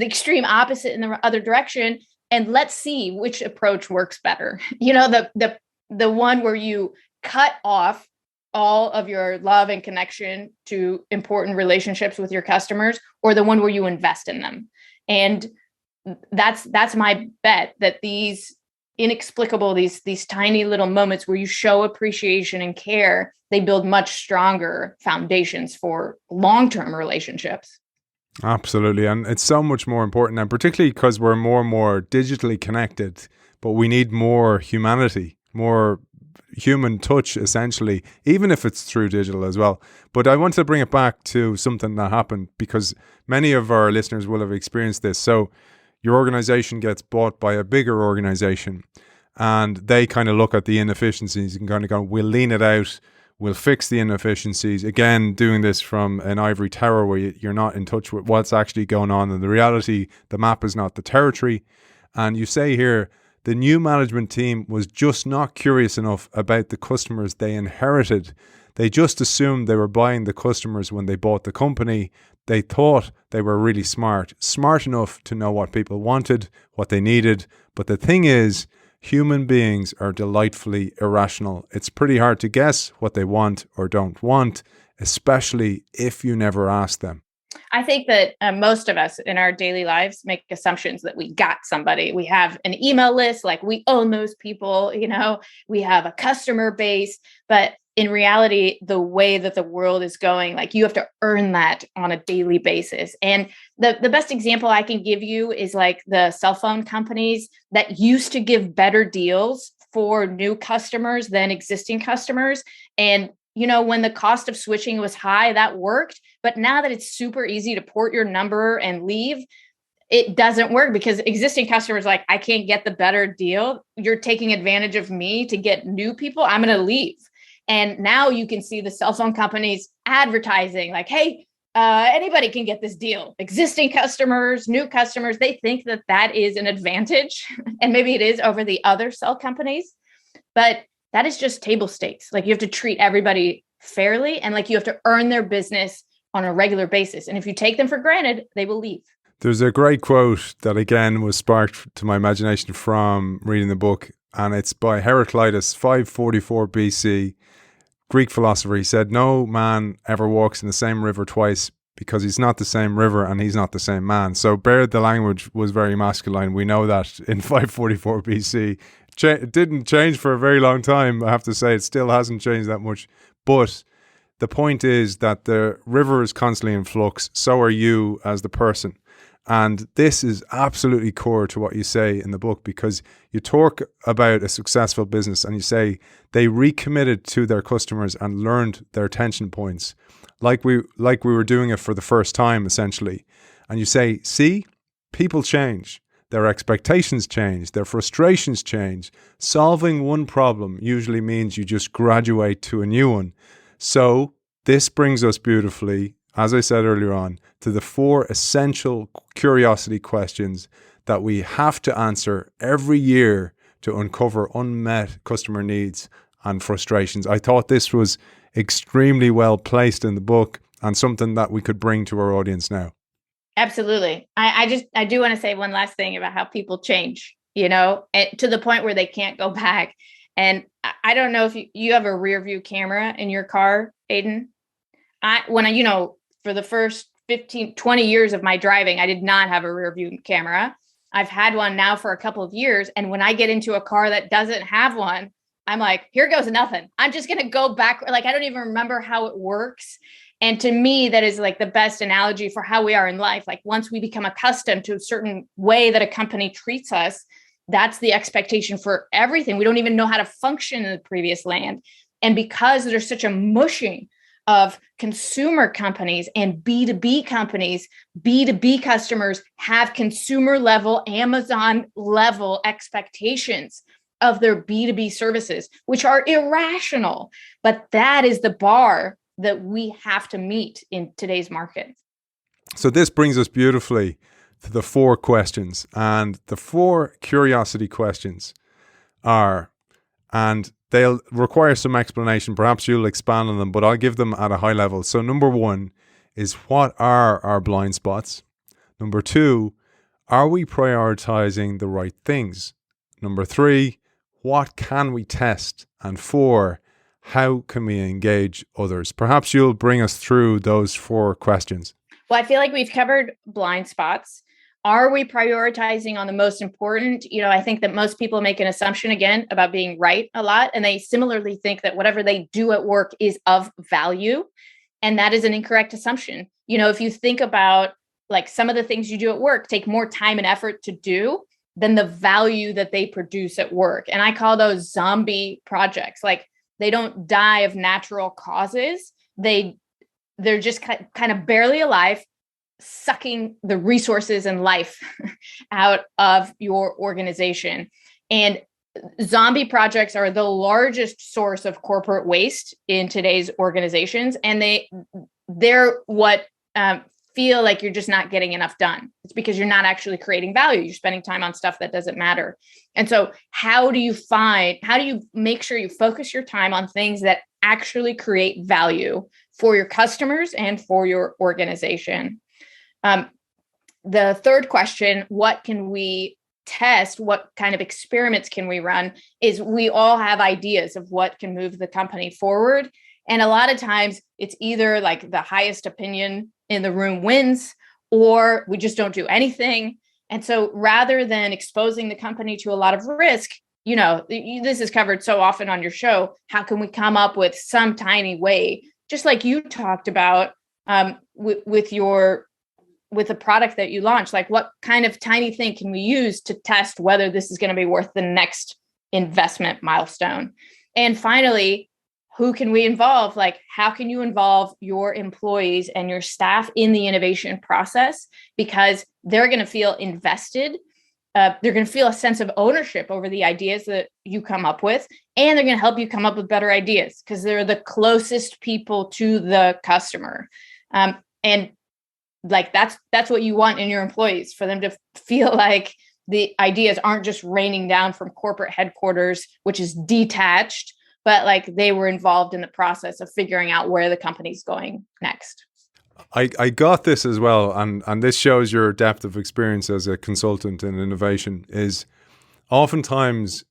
C: extreme opposite in the other direction. And let's see which approach works better. The one where you cut off all of your love and connection to important relationships with your customers, or the one where you invest in them. And that's my bet, that these inexplicable, these tiny little moments where you show appreciation and care, they build much stronger foundations for long-term relationships.
B: Absolutely. And it's so much more important, and particularly because we're more and more digitally connected, but we need more humanity, more human touch, essentially, even if it's through digital as well. But I want to bring it back to something that happened, because many of our listeners will have experienced this. So your organization gets bought by a bigger organization, and they kind of look at the inefficiencies and kind of go, we'll lean it out, we'll fix the inefficiencies. Again, doing this from an ivory tower where you're not in touch with what's actually going on. And the reality, the map is not the territory. And you say here, the new management team was just not curious enough about the customers they inherited. They just assumed they were buying the customers when they bought the company. They thought they were really smart enough to know what people wanted, what they needed. But the thing is, human beings are delightfully irrational. It's pretty hard to guess what they want or don't want, especially if you never ask them.
C: I think that most of us in our daily lives make assumptions that we got somebody. We have an email list, like we own those people, we have a customer base, but in reality, the way that the world is going, like you have to earn that on a daily basis. And the best example I can give you is like the cell phone companies that used to give better deals for new customers than existing customers. And when the cost of switching was high, that worked. But now that it's super easy to port your number and leave, it doesn't work, because existing customers like, I can't get the better deal. You're taking advantage of me to get new people. I'm going to leave. And now you can see the cell phone companies advertising like, hey, anybody can get this deal. Existing customers, new customers, they think that is an advantage. And maybe it is over the other cell companies. But that is just table stakes. Like you have to treat everybody fairly, and like you have to earn their business on a regular basis. And if you take them for granted, they will leave.
B: There's a great quote that again was sparked to my imagination from reading the book, and it's by Heraclitus, 544 BC, Greek philosopher. He said, no man ever walks in the same river twice, because he's not the same river and he's not the same man. So Baird, the language was very masculine. We know that in 544 BC. It didn't change for a very long time. I have to say, it still hasn't changed that much. But the point is that the river is constantly in flux. So are you as the person. And this is absolutely core to what you say in the book, because you talk about a successful business and you say they recommitted to their customers and learned their tension points like we were doing it for the first time, essentially. And you say, see, people change. Their expectations change. Their frustrations change. Solving one problem usually means you just graduate to a new one. So this brings us beautifully, as I said earlier on, to the 4 essential curiosity questions that we have to answer every year to uncover unmet customer needs and frustrations. I thought this was extremely well placed in the book and something that we could bring to our audience now.
C: Absolutely. I do want to say one last thing about how people change, to the point where they can't go back. And I don't know if you have a rear view camera in your car, Aidan. For the first 15, 20 years of my driving, I did not have a rear view camera. I've had one now for a couple of years. And when I get into a car that doesn't have one, I'm like, here goes nothing. I'm just going to go back. Like, I don't even remember how it works. And to me, that is like the best analogy for how we are in life. Like, once we become accustomed to a certain way that a company treats us, that's the expectation for everything. We don't even know how to function in the previous land. And because there's such a mushing of consumer companies and B2B companies, B2B customers have consumer level, Amazon level expectations of their B2B services, which are irrational. But that is the bar that we have to meet in today's market.
B: So this brings us beautifully to the 4 questions. And the 4 curiosity questions are, and they'll require some explanation. Perhaps you'll expand on them, but I'll give them at a high level. So number 1 is, what are our blind spots? Number 2, are we prioritizing the right things? Number 3, what can we test? And 4, how can we engage others? Perhaps you'll bring us through those 4 questions.
C: Well, I feel like we've covered blind spots. Are we prioritizing on the most important? I think that most people make an assumption, again, about being right a lot. And they similarly think that whatever they do at work is of value. And that is an incorrect assumption. If you think about like some of the things you do at work take more time and effort to do than the value that they produce at work. And I call those zombie projects. Like, they don't die of natural causes. They're just kind of barely alive, sucking the resources and life out of your organization. And zombie projects are the largest source of corporate waste in today's organizations. And they're what feel like you're just not getting enough done. It's because you're not actually creating value. You're spending time on stuff that doesn't matter. And so how do you make sure you focus your time on things that actually create value for your customers and for your organization? The third question, what can we test? What kind of experiments can we run? Is we all have ideas of what can move the company forward. And a lot of times it's either like the highest opinion in the room wins, or we just don't do anything. And so rather than exposing the company to a lot of risk, this is covered so often on your show, how can we come up with some tiny way, just like you talked about with the product that you launched, like what kind of tiny thing can we use to test whether this is going to be worth the next investment milestone? And finally, who can we involve? Like, how can you involve your employees and your staff in the innovation process? Because they're going to feel invested. They're going to feel a sense of ownership over the ideas that you come up with, and they're going to help you come up with better ideas because they're the closest people to the customer. And like, that's what you want in your employees, for them to feel like the ideas aren't just raining down from corporate headquarters, which is detached, but like they were involved in the process of figuring out where the company's going next.
B: I got this as well, and this shows your depth of experience as a consultant in innovation, is oftentimes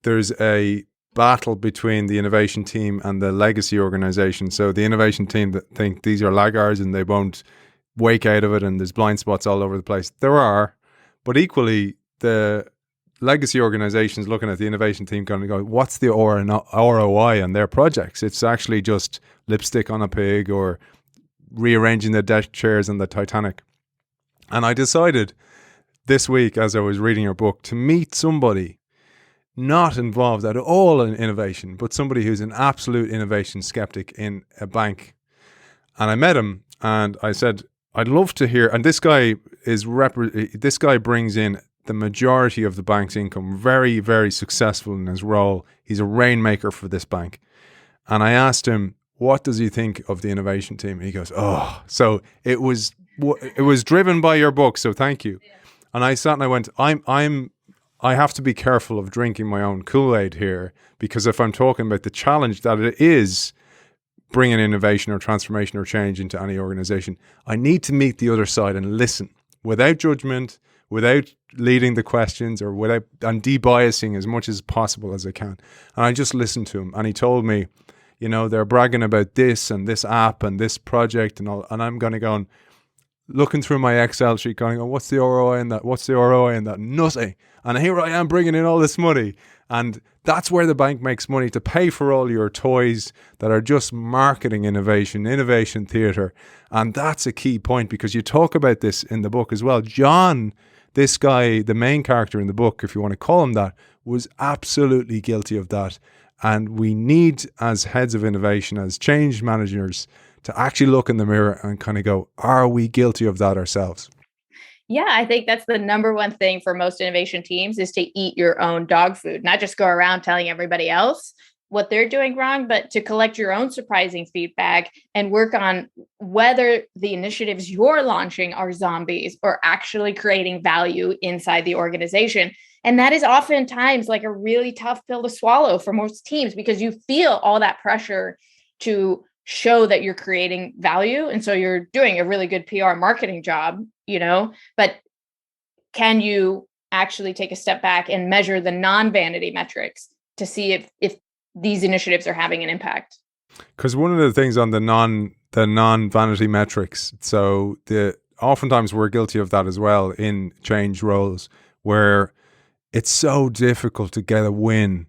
B: there's a battle between the innovation team and the legacy organization. So the innovation team that think these are laggards and they won't wake out of it and there's blind spots all over the place. There are, but equally the legacy organizations looking at the innovation team kind of go, what's the ROI on their projects? It's actually just lipstick on a pig or rearranging the deck chairs on the Titanic. And I decided this week, as I was reading your book, to meet somebody not involved at all in innovation, but somebody who's an absolute innovation skeptic in a bank. And I met him and I said, I'd love to hear, and this guy brings in the majority of the bank's income, very, very successful in his role. He's a rainmaker for this bank. And I asked him, what does he think of the innovation team? And he goes, oh, so it was driven by your book. So thank you. Yeah. And I sat and I went, I have to be careful of drinking my own Kool-Aid here, because if I'm talking about the challenge that it is bringing innovation or transformation or change into any organization, I need to meet the other side and listen without judgment, without leading the questions or and de-biasing as much as possible as I can. And I just listened to him and he told me, you know, they're bragging about this and this app and this project and all. And I'm going to go and looking through my Excel sheet going, oh, what's the ROI in that? What's the ROI in that? Nothing. And here I am bringing in all this money. And that's where the bank makes money, to pay for all your toys that are just marketing innovation theater. And that's a key point, because you talk about this in the book as well. John, this guy, the main character in the book, if you want to call him that, was absolutely guilty of that. And we need, as heads of innovation, as change managers, to actually look in the mirror and kind of go, are we guilty of that ourselves?
C: Yeah, I think that's the number one thing for most innovation teams, is to eat your own dog food, not just go around telling everybody else what they're doing wrong, but to collect your own surprising feedback and work on whether the initiatives you're launching are zombies or actually creating value inside the organization. And that is oftentimes like a really tough pill to swallow for most teams, because you feel all that pressure to show that you're creating value. And so you're doing a really good PR marketing job, you know, but can you actually take a step back and measure the non-vanity metrics to see if these initiatives are having an impact?
B: Because one of the things on the non-vanity metrics, so oftentimes we're guilty of that as well in change roles, where it's so difficult to get a win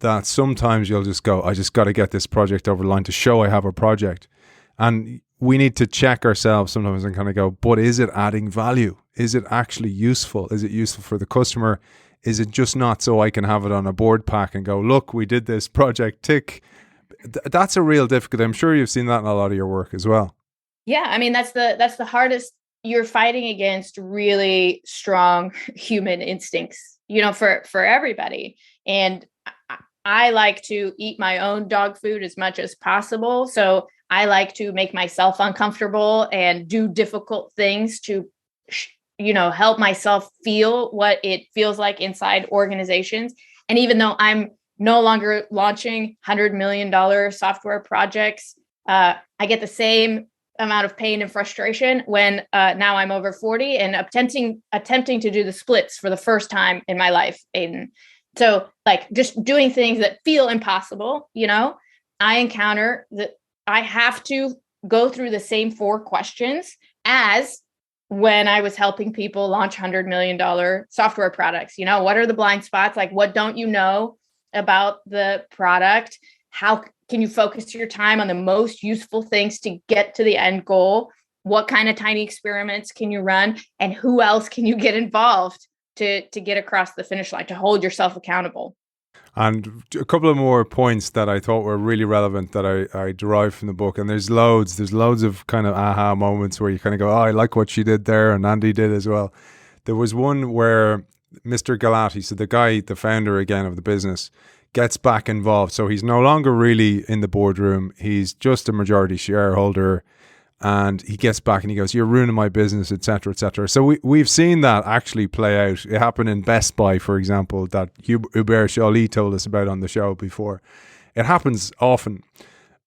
B: that sometimes you'll just go, I just got to get this project over the line to show I have a project. And we need to check ourselves sometimes and kind of go, but is it adding value? Is it actually useful? Is it useful for the customer? Is it just not so I can have it on a board pack and go, look, we did this project, tick. That's a real difficult. I'm sure you've seen that in a lot of your work as well.
C: Yeah, I mean, that's the hardest. You're fighting against really strong human instincts, you know, for everybody. And I like to eat my own dog food as much as possible. So I like to make myself uncomfortable and do difficult things to, you know, help myself feel what it feels like inside organizations. And even though I'm no longer launching $100 million software projects, I get the same amount of pain and frustration when now I'm over 40 and attempting to do the splits for the first time in my life, Aidan. So like just doing things that feel impossible, you know, I encounter that I have to go through the same 4 questions as when I was helping people launch $100 million software products. You know, what are the blind spots? Like, what don't you know about the product? How can you focus your time on the most useful things to get to the end goal? What kind of tiny experiments can you run? And who else can you get involved to get across the finish line, to hold yourself accountable?
B: And a couple of more points that I thought were really relevant that I derived from the book. And there's loads of kind of aha moments where you kind of go, oh, I like what she did there, and Andy did as well. There was one where Mr. Galati, so the founder again of the business, gets back involved. So he's no longer really in the boardroom. He's just a majority shareholder. And he gets back and he goes, you're ruining my business, etc., etc. So we've seen that actually play out. It happened in Best Buy, for example, that Hubert Joly told us about on the show before. It happens often.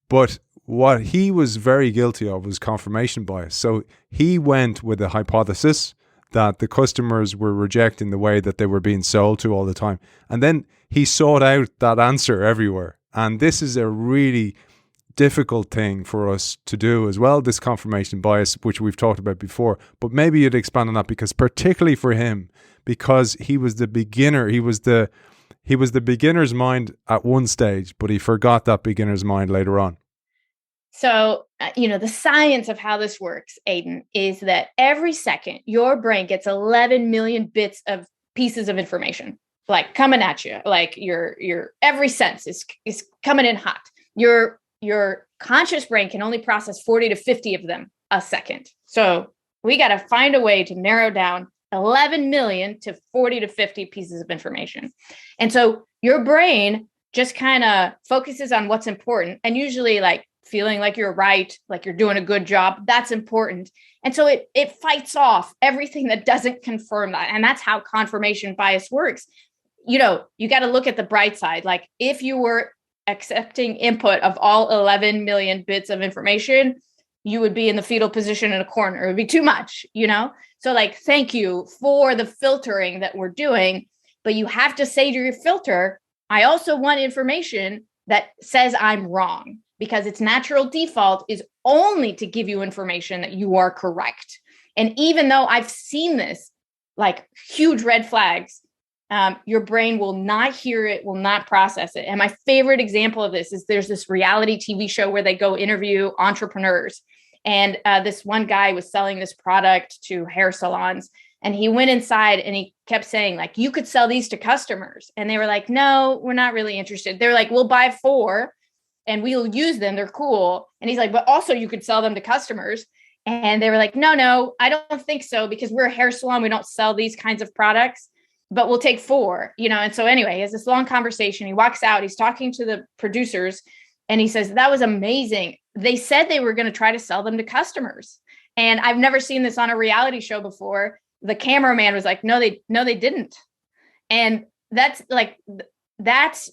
B: But what he was very guilty of was confirmation bias. So he went with a hypothesis that the customers were rejecting the way that they were being sold to all the time. And then he sought out that answer everywhere. And this is a really difficult thing for us to do as well, this confirmation bias, which we've talked about before. But maybe you'd expand on that, because particularly for him, because he was the beginner, he was the beginner's mind at one stage, but he forgot that beginner's mind later on.
C: So, the science of how this works, Aidan, is that every second your brain gets 11 million bits of pieces of information, like coming at you, like your every sense is coming in hot. Your conscious brain can only process 40 to 50 of them a second. So we got to find a way to narrow down 11 million to 40 to 50 pieces of information. And so your brain just kind of focuses on what's important, and usually like feeling like you're right, like you're doing a good job, that's important. And so it fights off everything that doesn't confirm that. And that's how confirmation bias works. You got to look at the bright side. Like if you were accepting input of all 11 million bits of information, you would be in the fetal position in a corner. It would be too much, So like, thank you for the filtering that we're doing, but you have to say to your filter, I also want information that says I'm wrong, because its natural default is only to give you information that you are correct. And even though I've seen this, like huge red flags, your brain will not hear it, will not process it. And my favorite example of this is there's this reality TV show where they go interview entrepreneurs. And this one guy was selling this product to hair salons. And he went inside and he kept saying, like, you could sell these to customers. And they were like, no, we're not really interested. They're like, we'll buy 4 and we'll use them. They're cool. And he's like, but also you could sell them to customers. And they were like, no, I don't think so, because we're a hair salon. We don't sell these kinds of products, but we'll take 4, And so anyway, he has this long conversation. He walks out, he's talking to the producers, and he says, that was amazing. They said they were going to try to sell them to customers. And I've never seen this on a reality show before. The cameraman was like, no, they didn't. And that's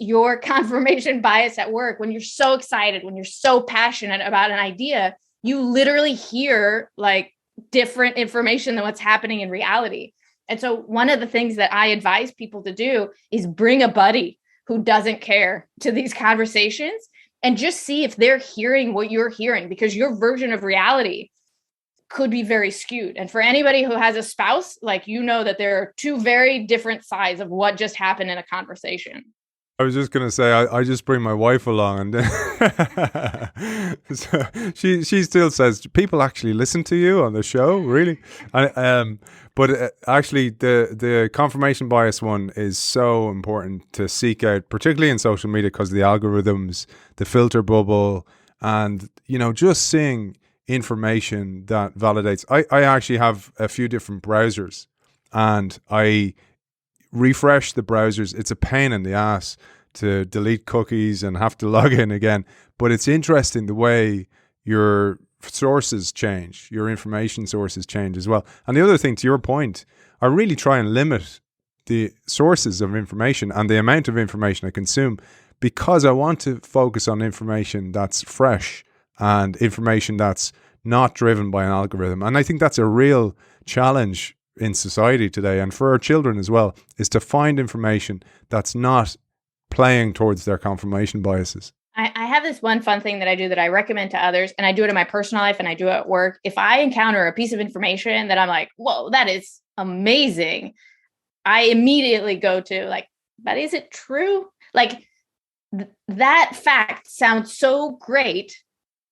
C: your confirmation bias at work. When you're so excited, when you're so passionate about an idea, you literally hear like different information than what's happening in reality. And so one of the things that I advise people to do is bring a buddy who doesn't care to these conversations and just see if they're hearing what you're hearing, because your version of reality could be very skewed. And for anybody who has a spouse, like, that there are 2 very different sides of what just happened in a conversation.
B: I was just going to say, I just bring my wife along, and so she still says, people actually listen to you on the show, really? But actually, the confirmation bias one is so important to seek out, particularly in social media, because of the algorithms, the filter bubble, and, just seeing information that validates. I actually have a few different browsers, and I refresh the browsers. It's a pain in the ass to delete cookies and have to log in again. But it's interesting the way your sources change, your information sources change as well. And the other thing, to your point, I really try and limit the sources of information and the amount of information I consume, because I want to focus on information that's fresh and information that's not driven by an algorithm. And I think that's a real challenge in society today, and for our children as well, is to find information that's not playing towards their confirmation biases.
C: I have this one fun thing that I do that I recommend to others, and I do it in my personal life and I do it at work. If I encounter a piece of information that I'm like, whoa, that is amazing, I immediately go to like, but is it true? Like that fact sounds so great.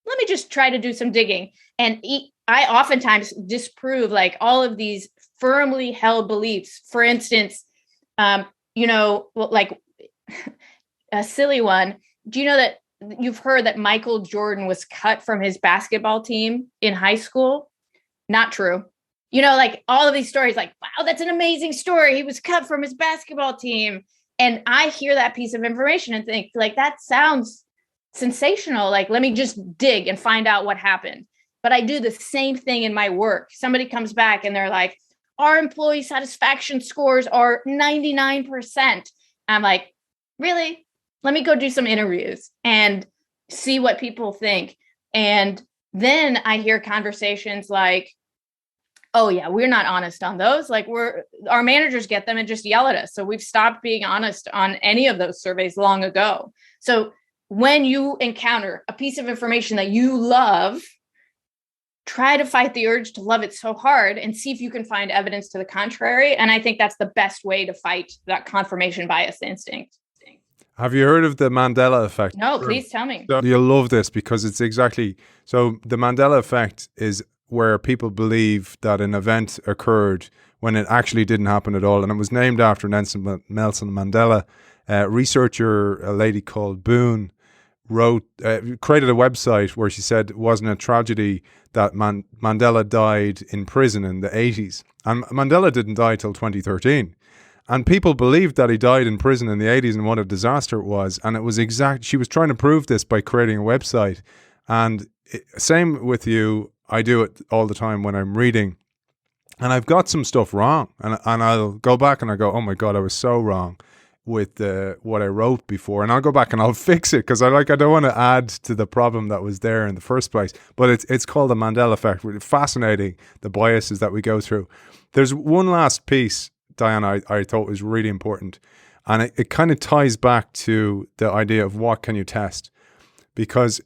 C: Let me just try to do some digging. And I oftentimes disprove like all of these firmly held beliefs. For instance, like a silly one. Do you know that you've heard that Michael Jordan was cut from his basketball team in high school? Not true. Like all of these stories, like, wow, that's an amazing story. He was cut from his basketball team. And I hear that piece of information and think, like, that sounds sensational. Like, let me just dig and find out what happened. But I do the same thing in my work. Somebody comes back and they're like, our employee satisfaction scores are 99%. I'm like, really? Let me go do some interviews and see what people think. And then I hear conversations like, oh yeah, we're not honest on those. Like our managers get them and just yell at us. So we've stopped being honest on any of those surveys long ago. So when you encounter a piece of information that you love, try to fight the urge to love it so hard and see if you can find evidence to the contrary. And I think that's the best way to fight that confirmation bias instinct.
B: Have you heard of the Mandela Effect?
C: No, please tell me.
B: So you'll love this because it's exactly, so the Mandela Effect is where people believe that an event occurred when it actually didn't happen at all. And it was named after Nelson Mandela. Researcher, a lady called Boone, created a website where she said it wasn't a tragedy that Mandela died in prison in the 80s. And Mandela didn't die till 2013. And people believed that he died in prison in the 80s and what a disaster it was. And it was she was trying to prove this by creating a website. And same with you, I do it all the time when I'm reading. And I've got some stuff wrong. And I'll go back and I go, oh my God, I was so wrong with what I wrote before. And I'll go back and I'll fix it because I don't want to add to the problem that was there in the first place. But it's called the Mandela Effect. Fascinating, the biases that we go through. There's one last piece, Diana, I thought was really important. And it kind of ties back to the idea of what can you test? Because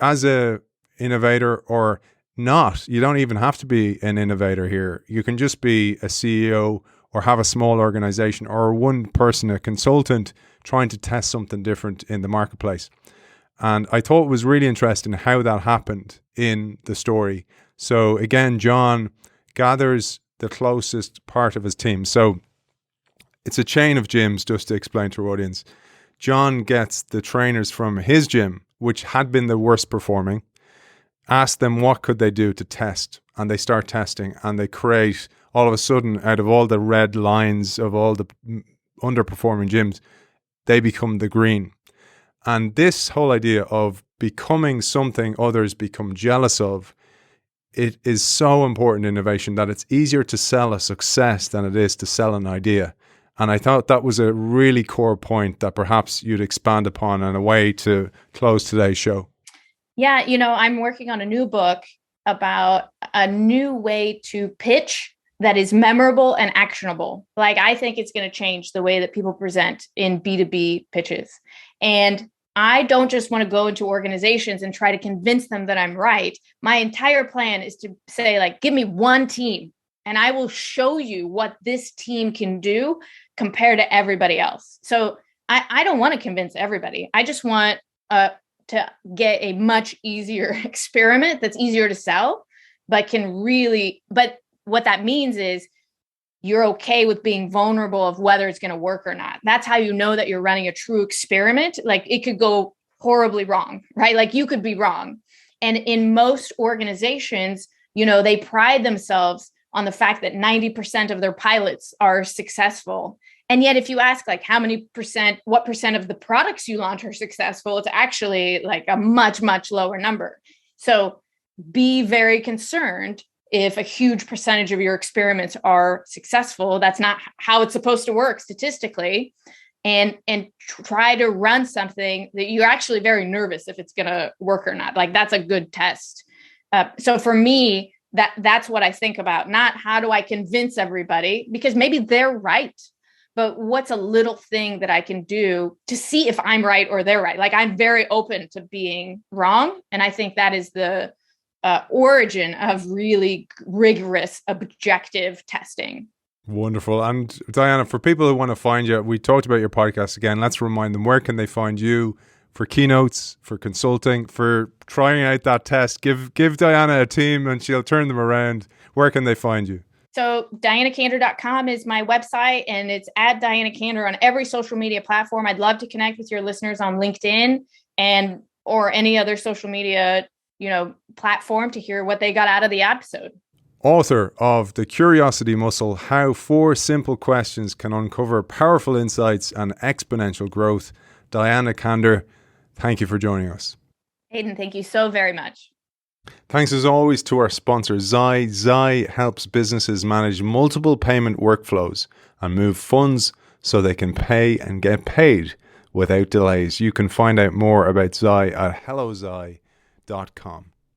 B: as a innovator or not, you don't even have to be an innovator here. You can just be a CEO or have a small organization or one person, a consultant, trying to test something different in the marketplace. And I thought it was really interesting how that happened in the story. So again, John gathers the closest part of his team. So it's a chain of gyms, just to explain to our audience. John gets the trainers from his gym, which had been the worst performing, ask them what could they do to test. And they start testing and they create, all of a sudden, out of all the red lines of all the underperforming gyms, they become the green. And this whole idea of becoming something others become jealous of, it is so important in innovation that it's easier to sell a success than it is to sell an idea. And I thought that was a really core point that perhaps you'd expand upon and a way to close today's show.
C: Yeah, I'm working on a new book about a new way to pitch that is memorable and actionable. Like, I think it's going to change the way that people present in B2B pitches. And I don't just want to go into organizations and try to convince them that I'm right. My entire plan is to say, like, give me one team and I will show you what this team can do compared to everybody else. So I don't want to convince everybody. I just want to get a much easier experiment that's easier to sell, but what that means is you're okay with being vulnerable of whether it's going to work or not. That's how you know that you're running a true experiment. Like, it could go horribly wrong, right? Like, you could be wrong. And in most organizations, they pride themselves on the fact that 90% of their pilots are successful. And yet, if you ask, like, what percent of the products you launch are successful, it's actually like a much, much lower number. So be very concerned if a huge percentage of your experiments are successful. That's not how it's supposed to work statistically. And try to run something that you're actually very nervous if it's going to work or not. Like, that's a good test. So for me, that's what I think about. Not how do I convince everybody, because maybe they're right, but what's a little thing that I can do to see if I'm right or they're right? Like, I'm very open to being wrong. And I think that is the origin of really rigorous, objective testing.
B: Wonderful. And Diana, for people who want to find you, we talked about your podcast again. Let's remind them, where can they find you for keynotes, for consulting, for trying out that test? Give Diana a team and she'll turn them around. Where can they find you?
C: So dianakander.com is my website, and it's at Diana Kander on every social media platform. I'd love to connect with your listeners on LinkedIn or any other social media platform to hear what they got out of the episode.
B: Author of The Curiosity Muscle, How 4 Simple Questions Can Uncover Powerful Insights and Exponential Growth, Diana Kander, thank you for joining us.
C: Aidan, thank you so very much.
B: Thanks as always to our sponsor, Zai. Zai helps businesses manage multiple payment workflows and move funds so they can pay and get paid without delays. You can find out more about Zai at hellozai.com.